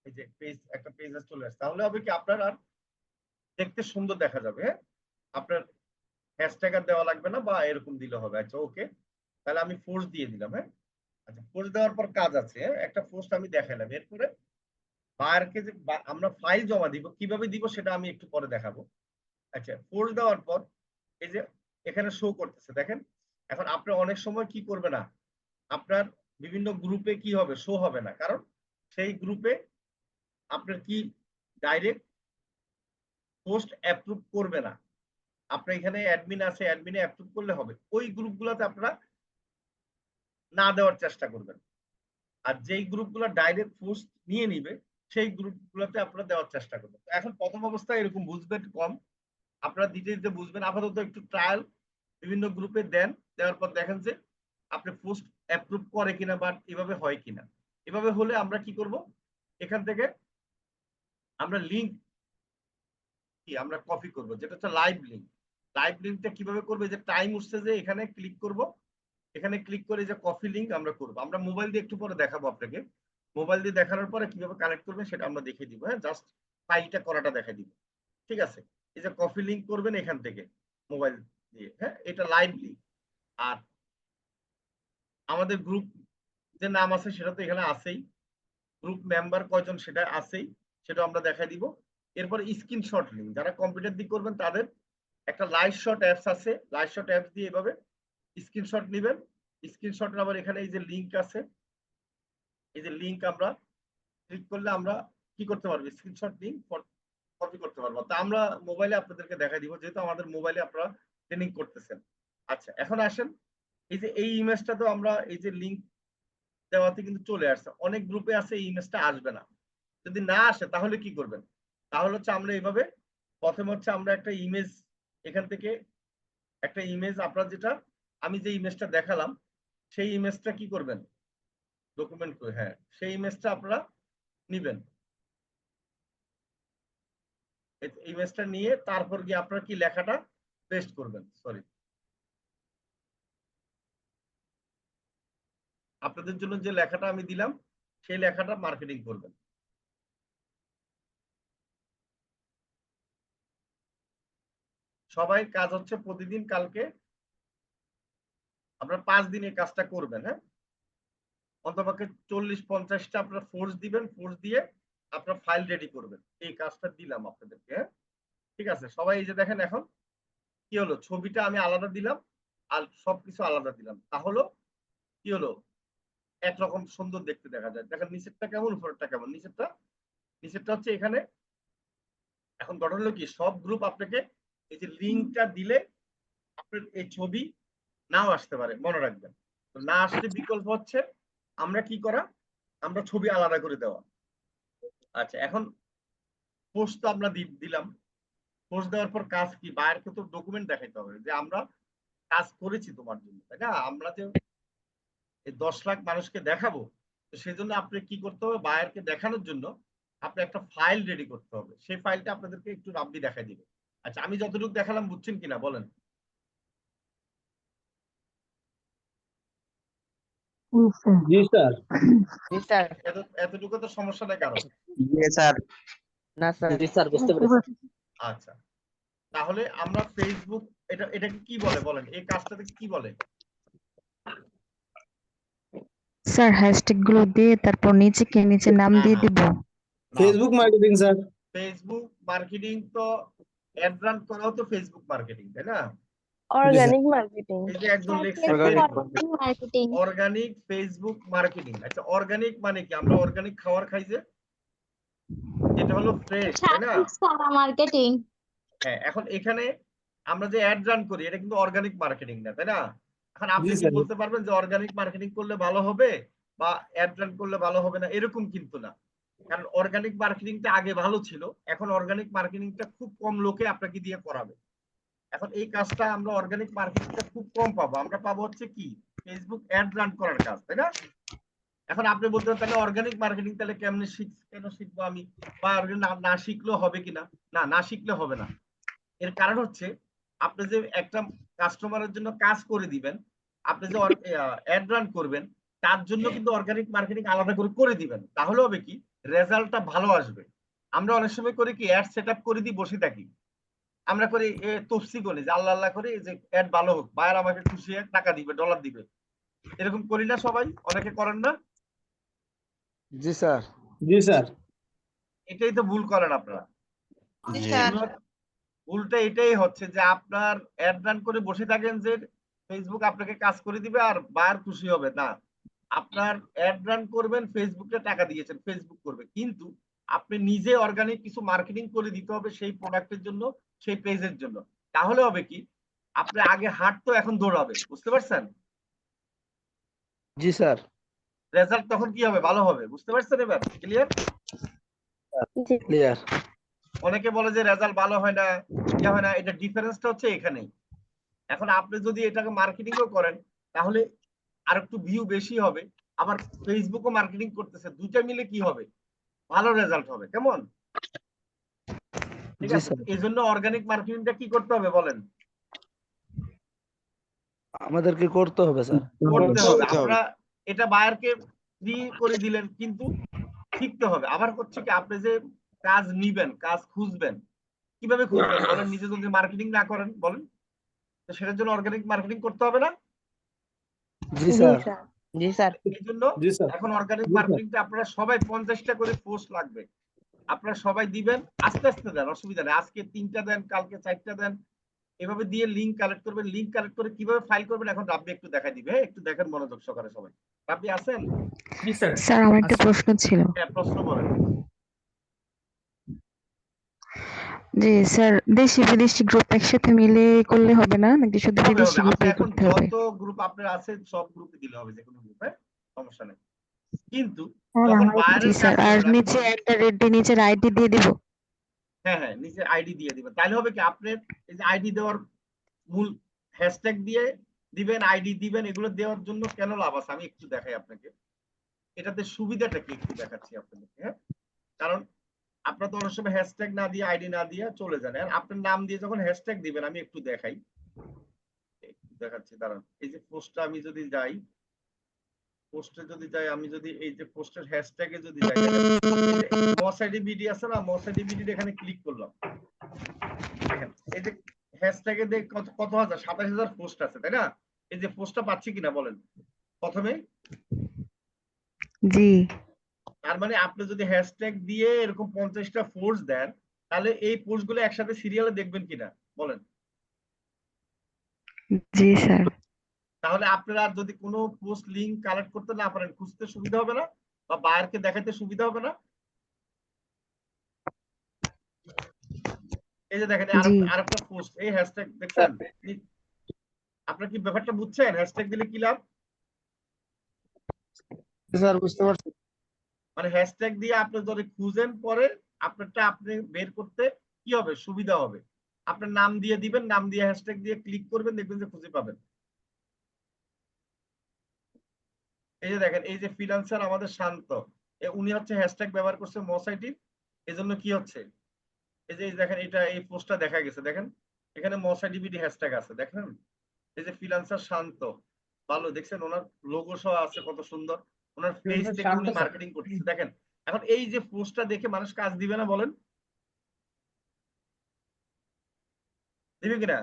এই যে পেজ, একটা পেজ চলে আসছে। তাহলে হবে কি, আপনার আর দেখতে সুন্দর দেখা যাবে, হ্যাঁ। আপনার হ্যাশট্যাগ আর দেওয়া লাগবে না, বা এরকম দিলে হবে। আচ্ছা, ওকে, তাহলে আমি ফোর্স দিয়ে দিলাম, হ্যাঁ। আচ্ছা, ফোর্স দেওয়ার পর কাজ আছে, হ্যাঁ? একটা পোস্ট আমি দেখালাম। এরপরে বায়ারকে যে আমরা ফাইল জমা দিব, কিভাবে দিব সেটা আমি একটু পরে দেখাবো। আচ্ছা, ফোর্স দেওয়ার পর এই যে এখানে শো করতেছে, দেখেন। এখন আপনি অনেক সময় কি করবে না, আপনার বিভিন্ন গ্রুপে কি হবে, শো হবে না, কারণ সেই গ্রুপে আপনার কি ডাইরেক্ট পোস্ট অ্যাপ্রুভ করবে না। আপনার এখানে অ্যাডমিন আছে, অ্যাডমিনে অ্যাপ্রুভ করলে হবে। ওই গ্রুপগুলোতে আপনারা না দেওয়ার চেষ্টা করবেন। আর যেই গ্রুপগুলো ডাইরেক্ট পোস্ট নিয়ে নিবে সেই গ্রুপগুলোতে আপনারা দেওয়ার চেষ্টা করবেন। এখন প্রথম অবস্থায় এরকম বুঝবেন কম, আপনারা দিতে দিতে বুঝবেন। আপাতত একটু ট্রায়াল বিভিন্ন গ্রুপে দেন, দেওয়ার পর দেখেন যে আপনি পোস্ট অ্যাপ্রুভ করে কিনা বা এভাবে হয় কিনা। এভাবে হলে আমরা কি করব, এখান থেকে আমরা লিংক কি আমরা কপি করব, যেটা হচ্ছে লাইভ লিংক। লাইভ লিংকটা কিভাবে করবে, যে টাইম উঠছে যে এখানে ক্লিক করব, এখানে ক্লিক করে যে কপি লিংক আমরা করব। আমরা মোবাইল দিয়ে একটু পরে দেখাবো আপনাকে, মোবাইল দিয়ে দেখানোর পরে কিভাবে কানেক্ট করবেন সেটা আমরা দেখিয়ে দিব, হ্যাঁ। জাস্ট ফাইলটা করাটা দেখাই দিব, ঠিক আছে। এই যে কপি লিংক করবেন এখান থেকে মোবাইল দিয়ে, হ্যাঁ, এটা লাইভ লিংক। আর আমাদের গ্রুপ যে নাম আছে সেটা তো এখানে আছেই, গ্রুপ মেম্বার কয়জন সেটা আছেই, সেটা আমরা দেখাই দিব। এরপর স্ক্রিনশট লিংক, যারা কম্পিউটার দিয়ে করবেন তাদের একটা লাইভ শট অ্যাপস আছে, লাইভ শট অ্যাপস দিয়ে এভাবে স্ক্রিনশট নেবেন। স্ক্রিনশট আবার এখানে এই যে লিংক আছে, এই যে লিংক আমরা ক্লিক করলে আমরা কি করতে পারবো, স্ক্রিনশট লিংক কপি করতে পারবো। তা আমরা মোবাইলে আপনাদেরকে দেখাই দিব, যেহেতু আমাদের মোবাইলে আপনারা ট্রেনিং করতেছেন। আচ্ছা, এখন আসেন, এই যে এই ইমেজটা তো আমরা এই যে লিংক দেওয়াতে কিন্তু চলে আসছে, অনেক গ্রুপে আছে এই ইমেজটা আসবে না। যদি না আসে তাহলে কি করবেন, তাহলে হচ্ছে আমরা এইভাবে প্রথমে হচ্ছে আমরা একটা ইমেজ এখান থেকে, একটা ইমেজ আপনার যেটা আমি যে ইমেজটা দেখালাম সেই ইমেজটা কি করবেন, ডকুমেন্ট করে, হ্যাঁ, সেই ইমেজটা আপনারা নিবেন। ইমেজটা নিয়ে তারপর গিয়ে আপনারা কি লেখাটা পেস্ট করবেন। সরি, আপনাদের জন্য যে লেখাটা আমি দিলাম সেই লেখাটা মার্কেটিং করবেন। সবাই কাজ হচ্ছে প্রতিদিন, কালকে আপনারা 5 দিন এই কাজটা করবেন, হ্যাঁ। অন্তপক্ষে 40-50টা আপনারা ফোর্স দিবেন, ফোর্স দিয়ে আপনারা ফাইল রেডি করবেন। এই কাজটা দিলাম আপনাদেরকে, হ্যাঁ, ঠিক আছে। সবাই এই যে দেখেন এখন কি হলো, ছবিটা আমি আলাদা দিলাম আর সবকিছু আলাদা দিলাম, তাহলে কি হলো, একরকম সুন্দর দেখতে দেখা যায়। দেখেন নিচেরটা কেমন, উপরেরটা কেমন। নিচেরটা হচ্ছে এখানে। এখন ঘটনা হলো কি, সব গ্রুপ আপনাকে এই যে লিঙ্কটা দিলে আপনার এই ছবি নাও আসতে পারে, মনে রাখবেন। তো না আসলে বিকল্প হচ্ছে আমরা কি করা, আমরা ছবি আলাদা করে দেওয়া। আচ্ছা, এখন পোস্ট তো আমরা দিলাম, পোস্ট দেওয়ার পর কাজ কি, বায়ারকে তো ডকুমেন্ট দেখাইতে হবে যে আমরা কাজ করেছি তোমার জন্য, তাই না। আমরা যে এই 10 লাখ মানুষকে দেখাবো, তো সেজন্য আপনি কি করতে হবে, বায়ারকে দেখানোর জন্য আপনি একটা ফাইল রেডি করতে হবে। সেই ফাইলটা আপনাদেরকে একটু রাব্বি দেখাই দিবে। আচ্ছা, আমি যতটুকু দেখালাম বুঝছেন কিনা বলেন। জি স্যার। জি স্যার। এতটুকু তো সমস্যা নাই কারণ। জি স্যার। না স্যার। জি স্যার, বুঝতে পেরেছি। আচ্ছা, তাহলে আমরা ফেসবুক এটাকে কি বলে বলেন, এই কাজটাতে কি বলে? স্যার হ্যাশট্যাগ গুলো দিয়ে তারপর নিচে নাম হ্যাঁ, দিয়ে হ্যাঁ। দিব। Facebook marketing sir. Facebook marketing তো অ্যাড রান করাও তো ফেসবুক মার্কেটিং, তাই না? Organic marketing. এই যে একজন লিখছে মার্কেটিং। Organic Facebook marketing. আচ্ছা, অর্গানিক মানে কি? আমরা অর্গানিক খাবার খাই যে, যেটা হলো ফ্রেশ, তাই না? মার্কেটিং। হ্যাঁ, এখন এখানে আমরা যে অ্যাড রান করি এটা কিন্তু অর্গানিক মার্কেটিং না, তাই না? এখন আপনি জি কি স্যার। বলতে পারবেন যে অর্গানিক মার্কেটিং করলে ভালো হবে বা অ্যাড রান করলে ভালো হবে না? এরকম কিন্তু না। কারণ অর্গানিক মার্কেটিংটা আগে ভালো ছিল, এখন অর্গানিক মার্কেটিংটা খুব কম লোকে আপনাকে দিয়ে করাবে। এখন এই কাজটা আমরা অর্গানিক মার্কেটিংটা খুব কম পাবো, আমরা পাবো হচ্ছে কি ফেসবুক অ্যাড রান করার কাজ, তাই না? এখন আপনি বলতে পারেন তাহলে অর্গানিক মার্কেটিং তাহলে কেন শিখবো আমি, বা না শিখলেও হবে কিনা? না শিখলে হবে না। এর কারণ হচ্ছে আপনি যে একটা কাস্টমারের জন্য কাজ করে দিবেন, আপনি যে অ্যাড রান করবেন, তার জন্য কিন্তু অর্গানিক মার্কেটিং আলাদা করে দিবেন, তাহলে হবে কি রেজাল্টটা ভালো আসবে। আমরা অনেক সময় করি কি অ্যাড সেট আপ করে দিই, বসে থাকি, আমরা করি তফসি করি যে আল্লাহ আল্লাহ করি যে অ্যাড ভালো হোক, বায়ার আমাকে খুশি হয়ে টাকা দিবে, ডলার দিবে, এরকম করি না সবাই? অনেকে করেন না? জি স্যার। জি স্যার। এটাই তো ভুল করেন আপনারা। ভুলটা এটাই হচ্ছে যে আপনার অ্যাড রান করে বসে থাকেন যে ফেসবুক আপনাকে কাজ করে দিবে আর বায়ার খুশি হবে না। আপনার অ্যাড রান করবেন, ফেসবুকে টাকা দিয়েছেন, ফেসবুক করবে, কিন্তু আপনি নিজে অর্গানিক কিছু মার্কেটিং করে দিতে হবে সেই প্রোডাক্টের জন্য, সেই পেজের জন্য। তাহলে হবে কি আপনি আগে হাঁটতো, এখন দৌড়াবে, বুঝতে পারছেন? জি স্যার। রেজাল্ট তখন কি হবে? ভালো হবে, বুঝতে পারছেন? এবার ক্লিয়ার? জি। ক্লিয়ার। অনেকে বলে যে রেজাল্ট ভালো হয় না, ইয়ে হয় না, এটা ডিফারেন্সটা হচ্ছে এখানেই। এখন আপনি যদি এটাকে মার্কেটিংও করেন তাহলে আর একটু ভিউ বেশি হবে, আবার ফেসবুকও মার্কেটিং করতেছে, দুইটা মিলে কি হবে? ভালো রেজাল্ট হবে। কেমন? ঠিক জি আছে, স্যার। এই জন্য অর্গানিক মার্কেটিংটা কি করতে হবে বলেন? আমাদেরকে করতে হবে স্যার। করতে হবে। আপনারা এটা বায়ারকে ফ্রি করে দিলেন, কিন্তু শিখতে হবে। আবার হচ্ছে কি আপনি যে কাজ নিবেন, কাজ খুঁজবেন, কিভাবে খুঁজবেন বলেন? নিজে যদি মার্কেটিং না করেন বলেন, তো সেটার জন্য অর্গানিক মার্কেটিং করতে হবে না? জি জি স্যার। স্যার। জি স্যার। এই জন্য জি স্যার। এখন অর্গানিক জি স্যার। মার্কেটিংটা আপনারা সবাই 50টা করে পোস্ট লাগবে, আপনারা সবাই দিবেন, আস্তে আস্তে দেন, অসুবিধা নেই। আজকে 3টা দেন, কালকে 4টা দেন, এভাবে দিয়ে লিঙ্ক কালেক্ট করবেন। লিঙ্ক কালেক্ট করে কিভাবে ফাইল করবেন এখন রাব্বি একটু দেখাই দিবে। হ্যাঁ, একটু দেখেন মনোযোগ সহকারে সবাই। রাব্বি আছেন? জি স্যার। স্যার আমার একটা আচ্ছা। প্রশ্ন ছিল। হ্যাঁ, প্রশ্ন বলেন। জি স্যার, দেশি বিদেশি গ্রুপ একসাথে মিলে করলে হবে না নাকি শুধু হবে বিদেশি আপনি গ্রুপে এখন করতে হবে? যত গ্রুপ আপনার আছে সব গ্রুপে দিলে হবে, যে কোনো গ্রুপে সমস্যা নেই। কিন্তু হ্যাঁ, যখন আমার- জি বায়ারের স্যার, কাজ আর করবেন, নিচে নিচের আইডি দিয়ে দিব। হ্যাঁ নিচে আইডি দিয়ে দিবেন। তাহলে হবে কি আপনার এই যে আইডি দেওয়ার মূল হ্যাশট্যাগ দিয়ে দিবেন, আইডি দিবেন, এগুলো দেওয়ার জন্য কেন লাভ আছে আমি একটু দেখাই আপনাকে। এটাতে সুবিধাটা কি একটু দেখাচ্ছি আপনাদেরকে। হ্যাঁ, কারণ আপনার তো অনেক সময় হ্যাশট্যাগ না দিয়ে, আইডি না দিয়ে চলে যান। আর আপনার নাম দিয়ে যখন হ্যাশট্যাগ দিবেন, আমি একটু দেখাই, একটু দেখাচ্ছি দাঁড়ান। এই যে পোস্টটা আমি যদি যাই, পোস্টে যদি যাই, আমি যদি এই যে পোস্টের হ্যাশট্যাগে যদি যাই, মসাইডি বিডি আছে না, মসাইডি বিডি এখানে ক্লিক করলাম, দেখেন এই যে হ্যাশট্যাগে কত হাজার, 27,000 পোস্ট আছে, তাই না? এই যে পোস্টটা পাচ্ছি কিনা বলেন প্রথমে? জি তার মানে আপনি যদি হ্যাশট্যাগ দিয়ে এরকম 50টা পোস্ট দেন, তাহলে এই পোস্ট গুলো একসাথে সিরিয়ালে দেখবেন কিনা বলেন? জি স্যার। তাহলে আপনারা যদি কোনো পোস্ট লিংক কালেক্ট করতে না পারেন, খুঁজতে সুবিধা হবে না, বা বায়ারকে দেখাতে সুবিধা হবে না? এই যে দেখেন জি আরেকটা পোস্ট, এই হ্যাশট্যাগ দেখছেন? আপনারা কি ব্যাপারটা বুঝছেন? হ্যাশট্যাগ দিলে কি লাভ? স্যার বুঝতে পারছি। মানে হ্যাশট্যাগ দিয়ে আপনি যদি খুঁজেন পরে আপনারটা আপনি বের করতে কি হবে? সুবিধা হবে। আপনার নাম দিয়ে দিবেন, নাম দিয়ে হ্যাশট্যাগ দিয়ে ক্লিক করবেন, দেখবেন যে খুঁজে পাবেন। এই যে দেখেন, এই যে ফ্রিল্যান্সার আমাদের শান্ত, উনি হচ্ছে হ্যাশট্যাগ ব্যবহার করছে মসাইটির, এজন্য কি হচ্ছে, এই যে দেখেন এটা এই পোস্টটা দেখা গেছে, দেখেন এখানে মসাইডিবিডি হ্যাশট্যাগ আছে, দেখেন এই যে ফ্রিল্যান্সার শান্ত, ভালো দেখছেন, ওনার লোগো সহ আছে, কত সুন্দর, ওনার পেজ থেকে উনি মার্কেটিং করতেছে, দেখেন। এখন এই যে পোস্টটা দেখে মানুষ কাজ দিবে না বলেন? দিবে কিনা?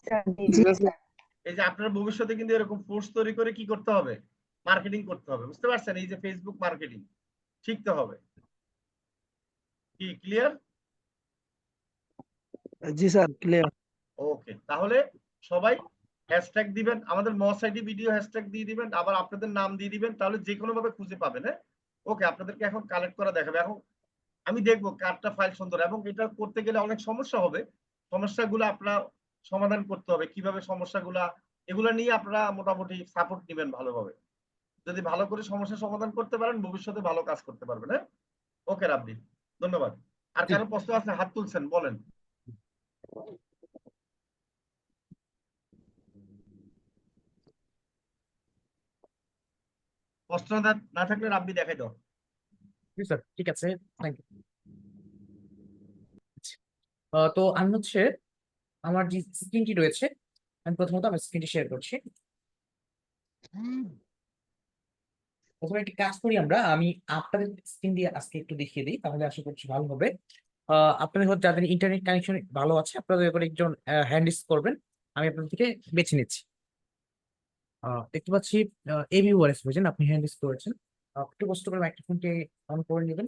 স্যার জি স্যার। এই যে আপনার ভবিষ্যতে কিন্তু এরকম ফোর্স তৈরি করে কি করতে হবে, মার্কেটিং করতে হবে, বুঝতে পারছেন? এই যে ফেসবুক মার্কেটিং শিখতে হবে। কি ক্লিয়ার? জি স্যার, ক্লিয়ার। ওকে, তাহলে সবাই হ্যাশট্যাগ দিবেন, আমাদের মস আইডি ভিডিও হ্যাশট্যাগ দিয়ে দিবেন, আবার আপনাদের নাম দিয়ে দিবেন, তাহলে যে কোনো ভাবে খুঁজে পাবেন। হ্যাঁ, ওকে, আপনাদেরকে এখন কালেক্ট করা দেখাবে। এখন আমি দেখবো কারটা ফাইল সুন্দর, এবং এটা করতে গেলে অনেক সমস্যা হবে। সমস্যাগুলো আপনারা সমাধান করতে হবে, কিভাবে সমস্যাগুলা, এগুলা নিয়ে আপনারা মোটামুটি সাপোর্ট নেবেন ভালোভাবে। যদি ভালো করে সমস্যার সমাধান করতে পারেন, ভবিষ্যতে ভালো কাজ করতে পারবেন। হ্যাঁ, ওকে রাব্বি, ধন্যবাদ। আর কারো প্রশ্ন আছে? হাত তুলছেন, বলেন। প্রশ্ন না থাকলে রাব্বি দেখাই দাও। জি স্যার, ঠিক আছে, থ্যাংক ইউ। তো আমি হচ্ছে আমার যে স্ক্রিনটি রয়েছে, আমি প্রথমত আমার স্ক্রিনটি শেয়ার করছি। প্রথমে একটি কাজ করি আমরা, আমি আপনাদের স্ক্রিন দিয়ে আজকে একটু দেখিয়ে দিই, তাহলে আশা করছি ভালো হবে। আপনাদের হচ্ছে যাদের ইন্টারনেট কানেকশন ভালো আছে, আপনাদের করে একজন হ্যান্ড রেজ করবেন, আমি আপনাদের থেকে বেছে নিচ্ছি। দেখতে পাচ্ছি এবি ওয়ারেস হয়েছেন, আপনি হ্যান্ড রেজ করেছেন। একটু কষ্ট করে মাইক্রোফোনটি অন করে নেবেন।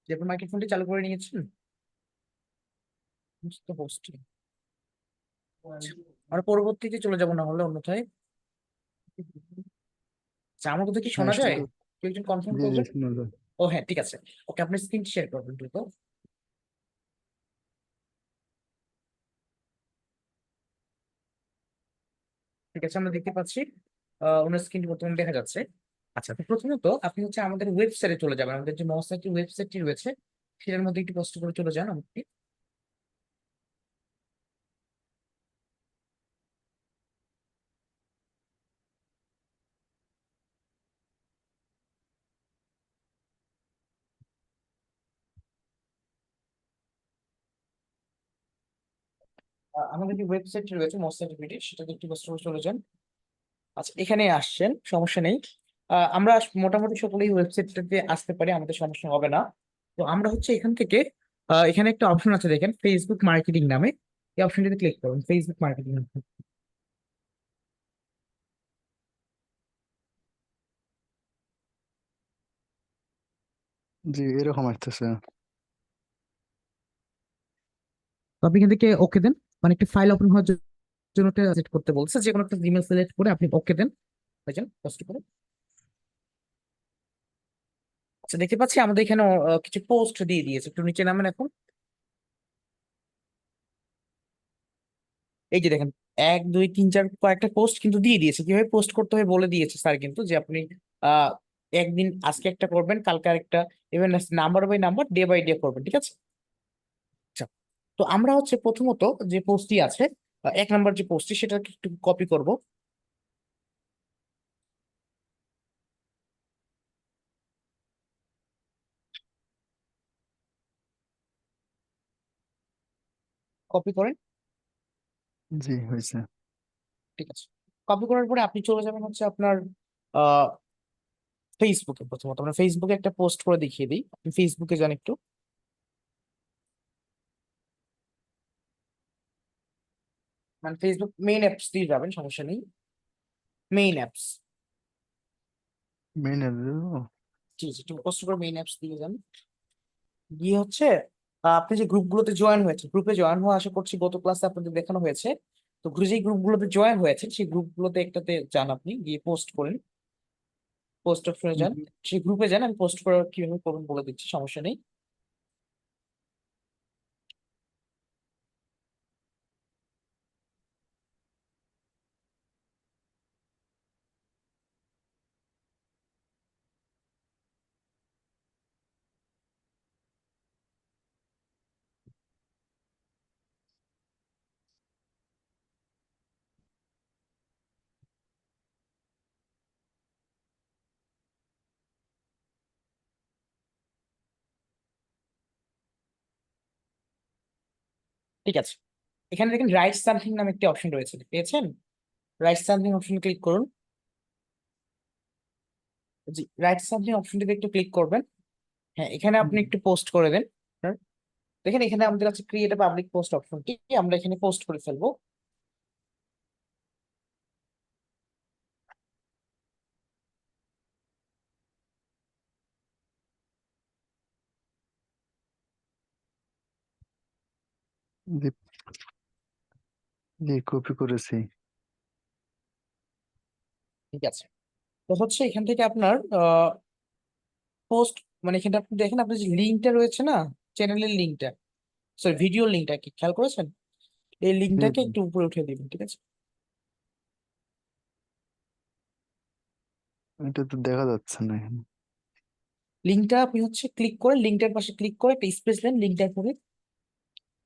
যে আপনি মাইক্রোফোনটি চালু করে নিয়েছেন তো হোস্ট, আমরা পরবর্তীতে চলে যাব না হলে অন্যথায়। আচ্ছা, আমার কথা কি শোনা যায়? কেউ একজন কনফার্ম জি জি, করবেন? শোনা যায়। ও হ্যাঁ, ঠিক আছে। ওকে, আপনার স্ক্রিন শেয়ার করবেন দ্রুত। ঠিক আছে, আমরা দেখতে পাচ্ছি ওনার স্ক্রিনটি বর্তমানে দেখা যাচ্ছে। আচ্ছা, তো প্রথমত আপনি হচ্ছে আমাদের ওয়েবসাইটে চলে যাবেন, আমাদের যে মহাসাইটের ওয়েবসাইটটি রয়েছে সেটার মধ্যে একটু কষ্ট করে চলে যান আমাকে। আমাদের যে ওয়েবসাইটটি রয়েছে মহাসাইট ভিডি, সেটাতে একটু কষ্ট করে চলে যান। আচ্ছা, এখানে আসছেন, সমস্যা নেই। আমরা মোটামুটি সকলেই ওয়েবসাইটটাতে আসতে পারি, আমাদের সমস্যা হবে না। তো আমরা হচ্ছে এখান থেকে এখানে একটা অপশন আছে দেখেন, ফেসবুক মার্কেটিং নামে। এই অপশনটিতে ক্লিক করুন, ফেসবুক মার্কেটিং। জি, এরকম আসতেছে। তো আপনি এখান থেকে ওকে দেন, মানে একটা ফাইল ওপেন হওয়ার জন্য সেট করতে বলছে, যে কোনো একটা জিমেল সিলেক্ট করে আপনি ওকে দেন। বুঝছেন, কষ্ট করে। আচ্ছা, দেখতে পাচ্ছি আমাদের এখানে কিছু পোস্ট দিয়ে দিয়েছে, একটু নিচে নামেন এখন। এই যে দেখেন, 1 2 3 4 কয়েকটা পোস্ট কিন্তু দিয়ে দিয়েছে, কিভাবে পোস্ট করতে হয় বলে দিয়েছে স্যার, কিন্তু যে আপনি আহ একদিন আজকে একটা করবেন, কালকে আরেকটা, even number by number, day by day করবেন, ঠিক আছে? আচ্ছা, তো আমরা হচ্ছে প্রথমত যে পোস্টটি আছে, 1 নম্বর যে পোস্টটি, সেটাকে একটু কপি করব। কপি করেন। জি, হয়েছে। ঠিক আছে, কপি করার পরে আপনি চলে যাবেন হচ্ছে আপনার আহ ফেসবুকে। প্রথমত আমরা ফেসবুকে একটা পোস্ট করে দেখিয়ে দিই, আপনি ফেসবুকে যান একটু, মানে ফেসবুক মেইন অ্যাপস দিয়ে যাবেন, সমস্যা নেই। Main apps, main. ঠিক আছে, একটু কষ্ট করে মেইন অ্যাপস দিয়ে যান। গিয়ে হচ্ছে আপনি যে গ্রুপগুলোতে জয়েন হয়েছে, গ্রুপে জয়েন হওয়া আশা করছি গত ক্লাসে আপনাদের দেখানো হয়েছে। তো যে গ্রুপগুলোতে জয়েন হয়েছে সেই গ্রুপগুলোতে একটাতে যান, আপনি গিয়ে পোস্ট করেন, পোস্ট অপশনে যান, সেই গ্রুপে যান। আমি পোস্ট করার কিভাবে করবেন বলে দিচ্ছি, সমস্যা নেই। ঠিক আছে, এখানে দেখেন রাইট সামথিং নামে একটি অপশন রয়েছে, পেয়েছেন? রাইট সামথিং অপশনে ক্লিক করুন। জি, রাইট সামথিং অপশনটিতে একটু ক্লিক করবেন। হ্যাঁ, এখানে আপনি একটু পোস্ট করে দেন। হ্যাঁ, দেখেন এখানে আমাদের আছে ক্রিয়েট আ পাবলিক পোস্ট অপশনটি, আমরা এখানে পোস্ট করে ফেলবো। জি জি কপি করেছি। ঠিক আছে, তো হচ্ছে এখান থেকে আপনার পোস্ট, মানে এখানে আপনি দেখেন আপনার যে লিঙ্কটা রয়েছে না, চ্যানেলের লিঙ্কটা, সরি ভিডিও লিঙ্কটা, কি খেয়াল করেছেন? এই জি লিঙ্কটাকে জি একটু উপরে উঠে দিবেন, ঠিক আছে? এটা তো দেখা যাচ্ছে না এখানে। লিঙ্কটা আপনি হচ্ছে ক্লিক করে, লিঙ্কটার পাশে ক্লিক করে একটা স্পেস দেন লিঙ্কটার পরে,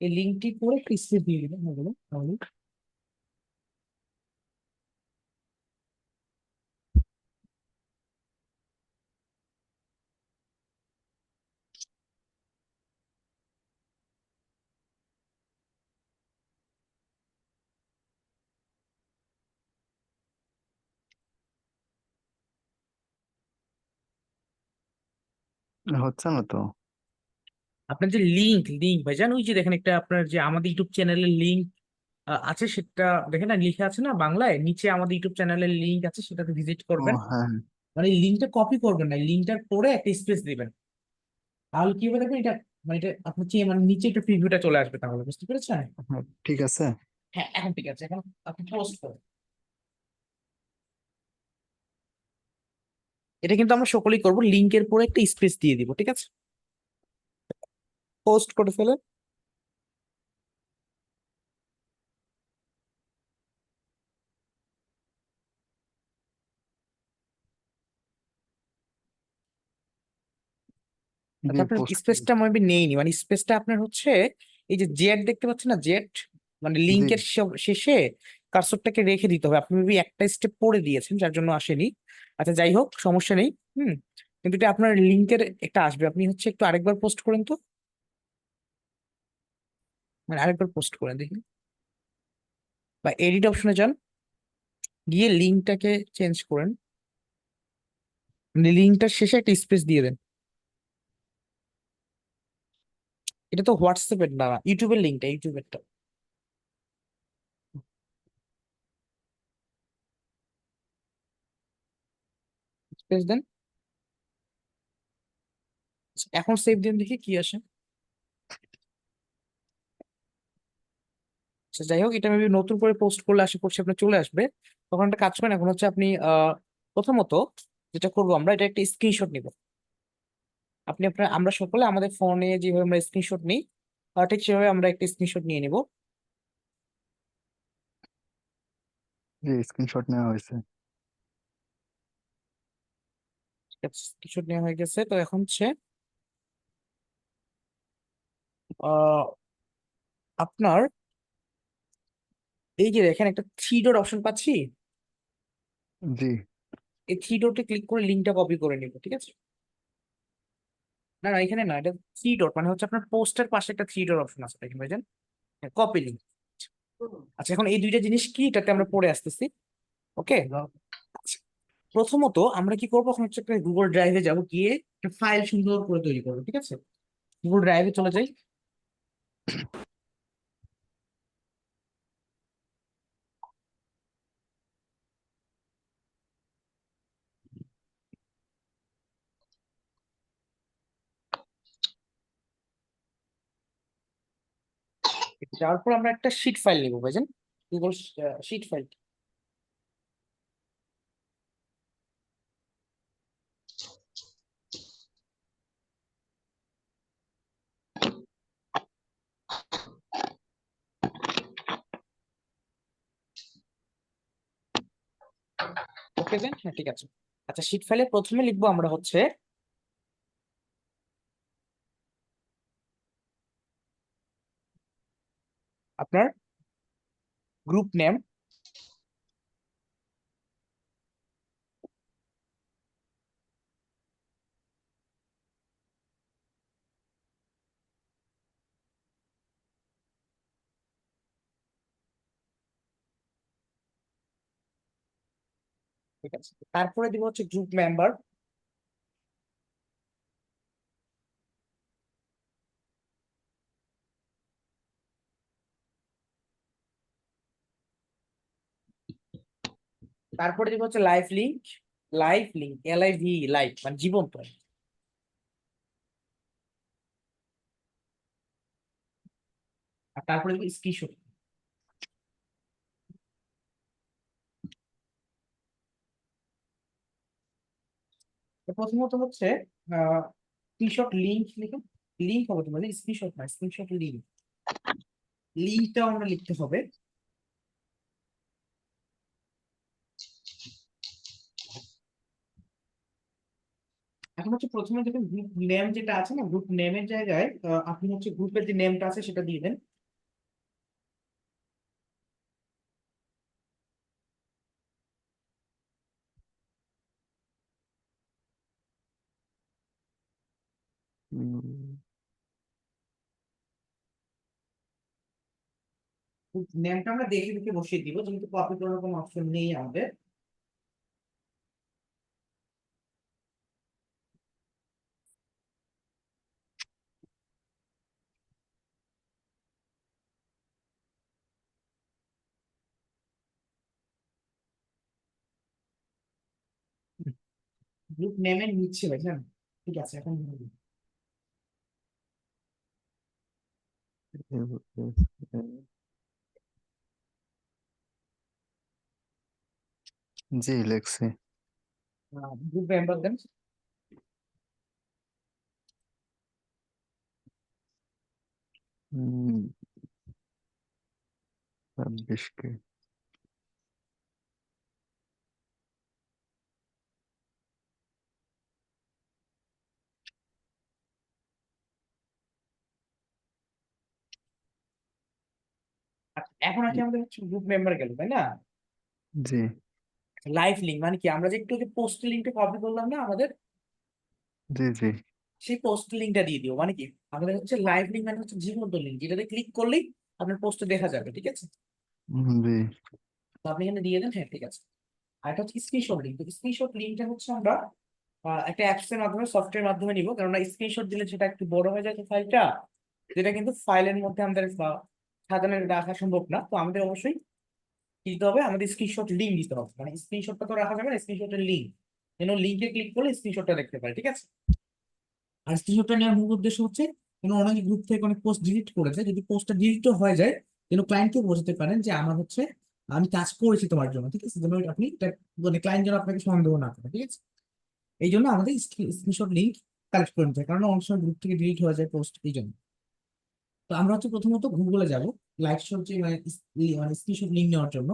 এই লিঙ্কটি পরে একটা স্পেস দিয়ে দিবেন তাহলে হচ্ছে না তো। আপনার যে লিঙ্ক লিঙ্ক ভাইজান, ওই যে দেখেন একটা আপনার যে আমাদের ইউটিউব চ্যানেলের লিঙ্ক আছে, সেটা দেখেন না লিখে আছে না বাংলায়, নিচে আমাদের ইউটিউব চ্যানেলের লিঙ্ক আছে, সেটাতে ভিজিট ও করবেন। হ্যাঁ মানে লিঙ্কটা কপি করবেন না, লিঙ্কটার পরে একটা স্পেস দিবেন, তাহলে কি হবে দেখবেন এটা, মানে এটা আপনার মানে নিচে একটা প্রিভিউটা চলে আসবে, তাহলে বুঝতে পেরেছেন? হ্যাঁ ঠিক আছে। হ্যাঁ, এখন ঠিক আছে, এখন আপনি পোস্ট করুন। এটা কিন্তু আমরা সকলেই করবো, লিঙ্কের পরে একটা স্পেস দিয়ে দিব, ঠিক আছে? পোস্ট করে ফেলেন। জি আচ্ছা, আপনার পোস্ট স্পেসটা মেবি নেইনি, মানে স্পেসটা আপনার হচ্ছে এই যে জেড দেখতে পাচ্ছেন না, জেড, মানে জি লিঙ্কের শেষে কার্সরটাকে রেখে দিতে হবে, আপনি মেবি একটা স্টেপ পরে দিয়েছেন যার জন্য আসেনি। আচ্ছা যাই হোক, সমস্যা নেই। কিন্তু এটা আপনার লিঙ্কের একটা আসবে, আপনি হচ্ছে একটু আরেকবার পোস্ট করেন তো, মানে আরেকবার পোস্ট করেন দেখি, বা এডিট অপশনে যান, গিয়ে লিঙ্কটাকে চেঞ্জ করেন, মানে লিঙ্কটার শেষে একটা স্পেস দিয়ে দেন। এটা তো হোয়াটসঅ্যাপের না, ইউটিউবের লিঙ্কটা, ইউটিউবেরটা। স্পেস দেন, এখন সেভ দিন দেখি কি আসে। আচ্ছা যাই হোক, এটা মেবি নতুন করে পোস্ট করলে আশা করছি আপনার চলে আসবে। তখন একটা কাজ করেন, এখন হচ্ছে আপনি প্রথমত যেটা করবো আমরা, এটা একটা স্ক্রিনশট নিব। আপনি আপনার, আমরা সকলে আমাদের ফোনে যেভাবে আমরা স্ক্রিনশট নিই, ঠিক সেভাবে আমরা একটা স্ক্রিনশট নিয়ে নিব। জি স্ক্রিনশট নেওয়া হয়েছে। ঠিক আছে, স্ক্রিনশট নেওয়া হয়ে গেছে, তো এখন হচ্ছে আহ আপনার এই যে দেখেন একটা থ্রি ডট অপশন পাচ্ছি, জি এই থ্রি ডটে ক্লিক করে লিঙ্কটা কপি করে নিব, ঠিক আছে? না না, এখানে না, এটা থ্রি ডট মানে হচ্ছে আপনার পোস্টের পাশে একটা থ্রি ডট অপশন আছে, দেখেন ভাইজান, কপি লিঙ্ক। আচ্ছা, এখন এই দুইটা জিনিস কি, এটাতে আমরা পড়ে আসতেছি। ওকে, প্রথমত আমরা কি করবো, এখন হচ্ছে একটা গুগল ড্রাইভে যাব, গিয়ে একটা ফাইল সুন্দর করে তৈরি করবো, ঠিক আছে? গুগল ড্রাইভে চলে যাই। যাওয়ার পর আমরা একটা শিট ফাইল নিবো ভাইজান, গুগল শিট ফাইল। ওকে দেন, হ্যাঁ ঠিক আছে। আচ্ছা, শিট ফাইলে প্রথমে লিখবো আমরা হচ্ছে আপনার গ্রুপ নেম, ঠিক আছে, তারপরে দিব হচ্ছে গ্রুপ মেম্বার। তারপরে দিব হচ্ছে life link. Life link, LIV, life মানে জীবন্ত। আর তারপরে দিব স্ক্রিনশট। প্রথমত হচ্ছে স্ক্রিনশট লিঙ্ক লিখুন। লিঙ্ক হবে তোমাদের, স্ক্রিনশট না, স্ক্রিনশট লিঙ্ক। লিঙ্কটাও আমরা লিখতে হবে। এখন হচ্ছে প্রথমে দেখুন গ্রুপ নেম যেটা আছে না, গ্রুপ নেমের জায়গায় আপনি হচ্ছে গ্রুপের যে নেমটা আছে সেটা দিয়ে দেন। উম, গ্রুপ নেমটা আমরা দেখে দেখে বসিয়ে দিব, যেহেতু কপি করার কোনো অপশন নেই আমাদের। গ্রুপ নেমের নিচ্ছে ভাইজান। ঠিক আছে, এখন জি লেখছি। গ্রুপ মেম্বার দেন। উম, 26 কে। আচ্ছা, এখন আছে আমাদের হচ্ছে গ্রুপ মেম্বার গেল, তাই না? জি লাইভ লিঙ্ক মানে কি, আমরা যে একটু পোস্ট লিঙ্কটা কপি করলাম না আমাদের, জি জি সেই পোস্ট লিঙ্কটা দিয়ে দিও। মানে কি, আমাদের হচ্ছে লাইভ লিঙ্ক মানে হচ্ছে জীবন্ত লিঙ্ক, যেটাতে ক্লিক করলেই আপনার পোস্ট দেখা যাবে। ঠিক আছে, জি তো আপনি এখানে দিয়ে দেন। হ্যাঁ, ঠিক আছে। আর এটা হচ্ছে স্ক্রিনশট লিঙ্ক। তো স্ক্রিনশট লিঙ্কটা হচ্ছে আমরা একটা অ্যাপস এর মাধ্যমে, সফটওয়্যার মাধ্যমে নিব, কারণ স্ক্রিনশট দিলে সেটা একটু বড় হয়ে যায় তো ফাইলটা, যেটা কিন্তু ফাইলের মধ্যে আমাদের সাধারণ রাখা সম্ভব না। তো আমাদের অবশ্যই কি দিতে হবে, আমাদের স্ক্রিনশট লিঙ্ক দিতে হবে। মানে স্ক্রিনশটটা তো রাখা যাবে না, স্ক্রিনশটের লিঙ্ক, যেন লিঙ্কে ক্লিক করলে স্ক্রিনশটটা দেখতে পারে। ঠিক আছে, আর স্ক্রিনশটটা নেওয়ার মূল উদ্দেশ্য হচ্ছে যেন অনেক গ্রুপ থেকে অনেক পোস্ট ডিলিট করেছে, যদি পোস্টটা ডিলিট হয়ে যায় যেন ক্লায়েন্টকে বোঝাতে পারেন যে আমার হচ্ছে আমি কাজ করেছি তোমার জন্য। ঠিক আছে, যেন আপনি মানে ক্লায়েন্ট যেন আপনাকে সন্দেহ না করে। ঠিক আছে, এই জন্য আমাদের স্ক্রিনশট লিঙ্ক কালেক্ট করে নিতে হয়, কারণ অনেক সময় গ্রুপ থেকে ডিলিট হয়ে যায় পোস্ট, এই জন্য। তো আমরা হচ্ছে প্রথমত গুগলে যাব লাইক শট যে মানে স্ক্রিনশট লিঙ্ক নেওয়ার জন্য।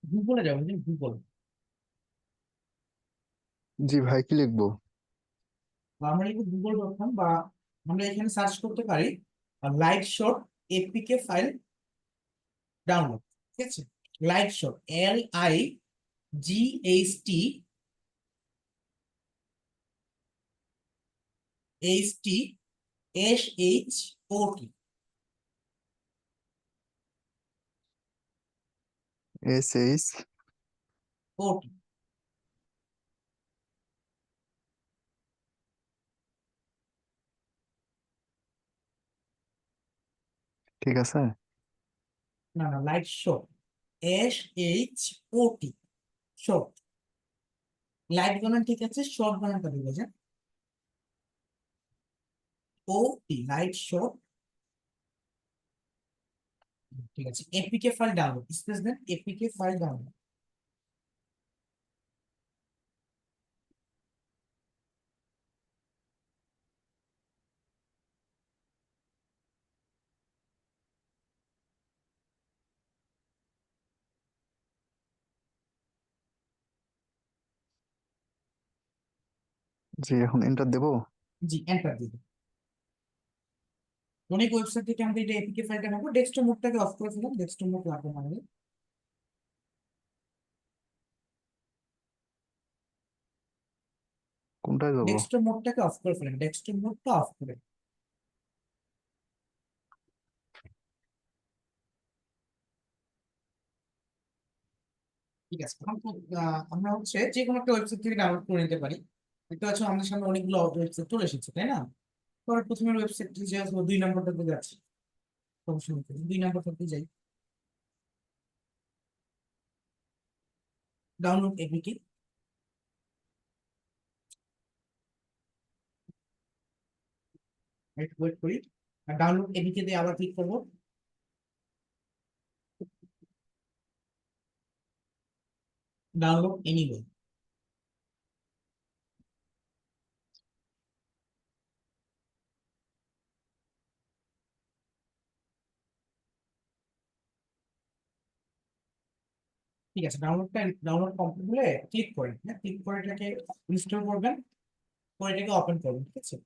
গুগলে যাবো, গুগল। জি ভাই, কি লিখবো? বা আমরা লিখবো google.com, বা আমরা এখানে সার্চ করতে পারি light shot APK file download. ঠিক আছে, লাইট শট, LIGHTSHOT। SH ওটি, ঠিক আছে। না না, light shot, SHOT, shot. Light বানান ঠিক আছে, শর্ট বানানটা দিবে যে OT, লাইট শট। ঠিক আছে, এপিকে ফাইল ডাউনলোড, স্পেস দেন, এপিকে ফাইল ডাউনলোড। জি, এখন এন্টার দেবো। জি, এন্টার দিন। অনেক ওয়েবসাইট থেকে আমাদের এটা এপিকে ফাইলটা পাবো। ডেস্কটপ মোডটাকে অফ করে ফেলাম, ডেস্কটপ মোড লাগবে না আমাদের। কোনটায় যাবো? ডেস্কটপ মোডটাকে অফ করে ফেলেন, ডেস্কটপ মোডটা অফ করে। ঠিক আছে, এখন তো, আমরা হচ্ছে যে কোনো একটা ওয়েবসাইট থেকে ডাউনলোড করে নিতে পারি। দেখতে পাচ্ছ আমাদের সামনে অনেকগুলো ওয়েবসাইট চলে এসেছে, তাই না? পরে প্রথমে ওয়েবসাইটটি যে আছে 2 নম্বরটাতে যাচ্ছি, সমস্যা নেই, 2 নম্বরটাতে যাই, ডাউনলোড এপিকে। একটু ওয়েট করি, আর ডাউনলোড এপিকে দিয়ে আবার ক্লিক করবো, ডাউনলোড এনিওয়ে। ঠিক আছে, ডাউনলোড কমপ্লিট হলে ক্লিক করেন, হ্যাঁ, ক্লিক করে এটাকে ইনস্টল করবেন, করে এটাকে ওপেন করবেন। ঠিক আছে,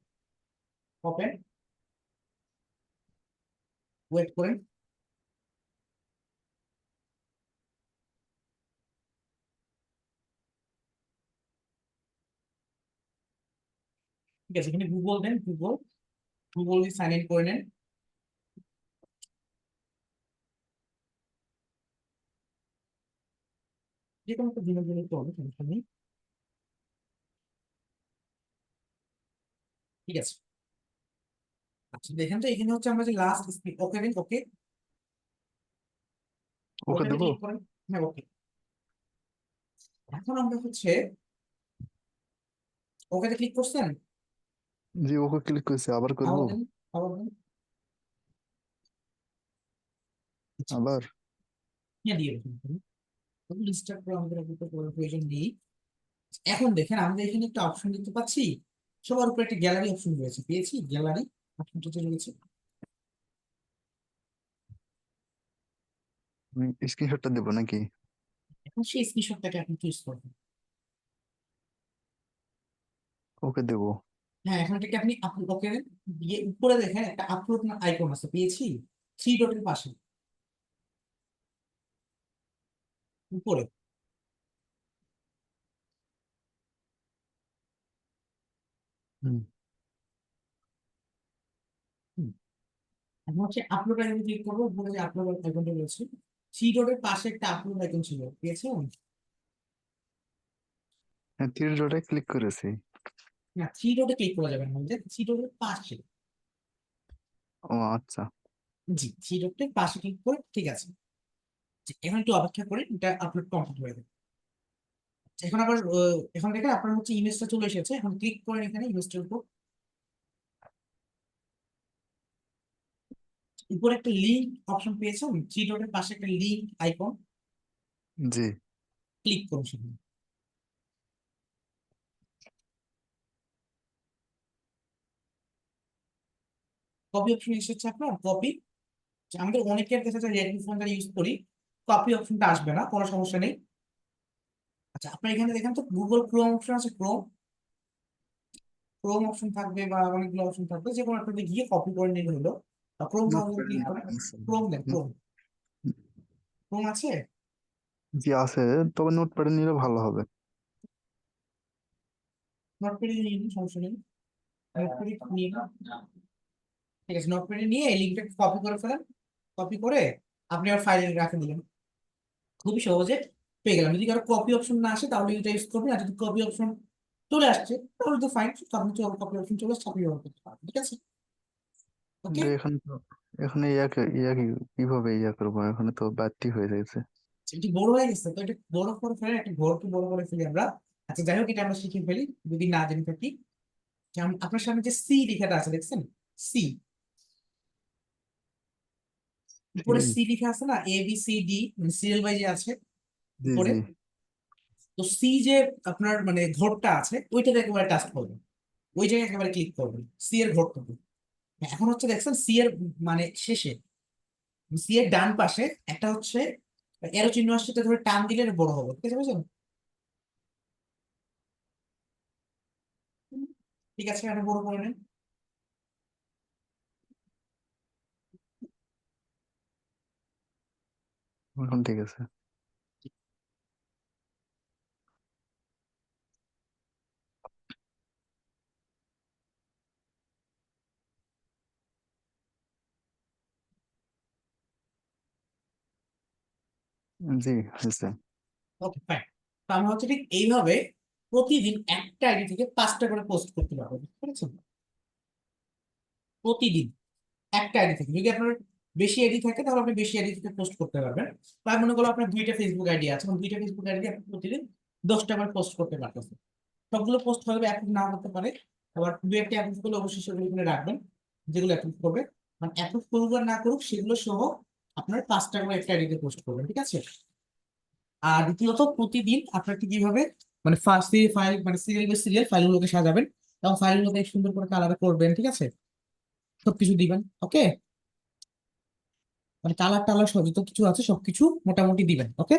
ওপেন, ওয়েট করেন। ঠিক আছে, এখানে গুগল দেন, গুগল, গুগল দিয়ে সাইন ইন করে নেন। যে কোনো একটা দিনের জন্য চলবে, সমস্যা নেই। ঠিক আছে, আচ্ছা দেখেন তো এখানে হচ্ছে আমরা যে লাস্ট ওকে দিন, ওকে, ওকে ওকে দেবো? ক্লিক করেন, হ্যাঁ ওকে। এখন আমরা হচ্ছে ওকে ক্লিক করছেন, জি, ওকে ক্লিক করেছি, আবার করবো? আবার দেন, আবার দেন, আবার? হ্যাঁ দিয়ে রাখুন, লিস্টটা করে আমাদের আগে তো করার প্রয়োজন নেই। এখন দেখেন আমাদের এখানে একটা অপশন দেখতে পাচ্ছি, সবার উপরে একটা গ্যালারি অপশন রয়েছে, পেয়েছি গ্যালারি অপশনটা রয়েছে। আমি স্ক্রিনশটটা দেবো নাকি? এখন সেই স্ক্রিনশটটাকে আপনি চুজ করবেন। ওকে দেবো। হ্যাঁ, এখন এটাকে আপনি ওকে দিয়ে উপরে দেখেন একটা আপলোড আইকন আছে, পেয়েছি 3 ডটের পাশে উপরে। হুম। হুম, এখন হচ্ছে আপলোড আইকন ক্লিক করবো, উপরে যে আপলোড আইকনটা রয়েছে 3 ডটের পাশে একটা আপলোড আইকন ছিল, পেয়েছেন? হ্যাঁ, 3 ডটে ক্লিক করেছি। না, 3 ডটে ক্লিক করা যাবে না, আমাদের 3 ডটের পাশে। ও আচ্ছা। জি, 3 ডটের পাশে ক্লিক করে, ঠিক আছে। জি, এখন একটু অপেক্ষা করে এটা আপলোড কমপ্লিট হয়ে যাবে। এখন আবার এখন দেখেন আপনার হচ্ছে ইমেজটা চলে এসেছে, এখন ক্লিক করেন এখানে ইমেজটার উপর, উপরে একটা লিঙ্ক অপশন পেয়েছেন, 3 ডটের পাশে একটা লিঙ্ক আইকন, জি। ক্লিক করুন সেখানে। কপি অপশন এসেছে আপনার, কপি। আমাদের অনেকের কাছে রেডমি ফোন ইউজ করি, কপি অপশনটা আসবে না, কোনো সমস্যা নেই। আচ্ছা, আপনার এখানে দেখেন তো গুগল ক্রোম অপশন আছে, ক্রোম, ক্রোম অপশন থাকবে বা অনেকগুলো অপশন থাকবে, যে কোনো একটা গিয়ে কপি করে নিলে হলো। ক্রোম ব্রাউজার ক্লিক করেন, ক্রোম দেন, ক্রোম, ক্রোম আছে। জি আছে, তবে নোটপ্যাডে নিলে ভালো হবে। নোটপ্যাডে নিয়ে নিন, সমস্যা নেই, নোটপ্যাডে নিয়ে নিন। ঠিক আছে, নোটপ্যাডে নিয়ে এই লিঙ্কটা কপি করে ফেলেন, কপি করে আপনি আর ফাইলে রাখে দিলেন, খুবই সহজে পেয়ে গেলাম। যদি কারো কপি অপশন না আসে তাহলে এটা ইউজ করবেন, আর যদি কপি অপশন চলে আসছে তাহলে তো ফাইন, আপনি কপি অপশন চলে আসছে, আপনি ব্যবহার করতে পারবেন। ঠিক আছে, ওকে। কিন্তু এখানে কিভাবে করবো? এখানে তো বাড়তি হয়ে যাচ্ছে। এটি বড় হয়ে গেছে, তো এটা বড় করে ফেলে, একটা ঘরকে বড় করে ফেলি আমরা। আচ্ছা যাই হোক, এটা আমরা শিখে ফেলি যদি না জেনে থাকি। আপনার সামনে যে সি লেখাটা আছে দেখছেন, সি, উপরে জি সি লেখা আছে না, A B C D, serial wise আছে জি উপরে। জি। তো সি যে আপনার মানে ঘরটা আছে ওইটাতে একেবারে টাচ করবেন, ওই জায়গায় একেবারে ক্লিক করবেন, সি এর ঘরটাতে। এখন হচ্ছে দেখছেন সি এর মানে শেষে, সি এর ডান পাশে একটা হচ্ছে এরো চিহ্ন আসছে, এটা ধরে টান দিলে এটা বড় হবে। ঠিক আছে, বুঝলেন? ঠিক আছে, এটা বড় করে নেন। এখন ঠিক আছে। জি হয়েছে। Okay fine. তো আমরা হচ্ছে ঠিক এইভাবে প্রতিদিন একটা আইডি থেকে 5টা করে পোস্ট করতে পারবো, বুঝতে পেরেছেন? প্রতিদিন একটা আইডি থেকে, যদি আপনার বেশি আইডি থাকে তাহলে আপনি বেশি আইডি থেকে পোস্ট করতে পারবেন। তাই মনে করো আপনার 2টা ফেসবুক আইডি আছে, এবং 2টা ফেসবুক আইডি আপনি প্রতিদিন 10টা করে পোস্ট করতে পারতেছেন। সবগুলো পোস্ট হবে অ্যাপ্রুভ না হতে পারে, আবার 2-1টা অ্যাপ্রুভ করলে অবশ্যই সেগুলো এখানে রাখবেন, যেগুলো অ্যাপ্রুভ করবে। মানে অ্যাপ্রুভ করুক আর না করুক সেগুলো সহ আপনার 5টা করে একটা আইডিতে পোস্ট করবেন, ঠিক আছে? আর দ্বিতীয়ত প্রতিদিন আপনাকে কিভাবে মানে ফার্স্ট ফাইল মানে সিরিয়াল বাই সিরিয়াল ফাইলগুলোকে সাজাবেন এবং ফাইলগুলোকে সুন্দর করে কালার করবেন, ঠিক আছে? সবকিছু দিবেন, ওকে? মানে কালার টালার সব যত কিছু আছে সবকিছু মোটামুটি দিবেন, ওকে?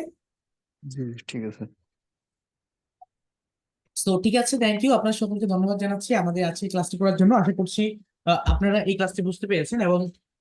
জি ঠিক আছে। তো ঠিক আছে, থ্যাংক ইউ, আপনার সকলকে ধন্যবাদ জানাচ্ছি আমাদের আজকে ক্লাসটি করার জন্য। আশা করছি আপনারা এই ক্লাসটি বুঝতে পেরেছেন এবং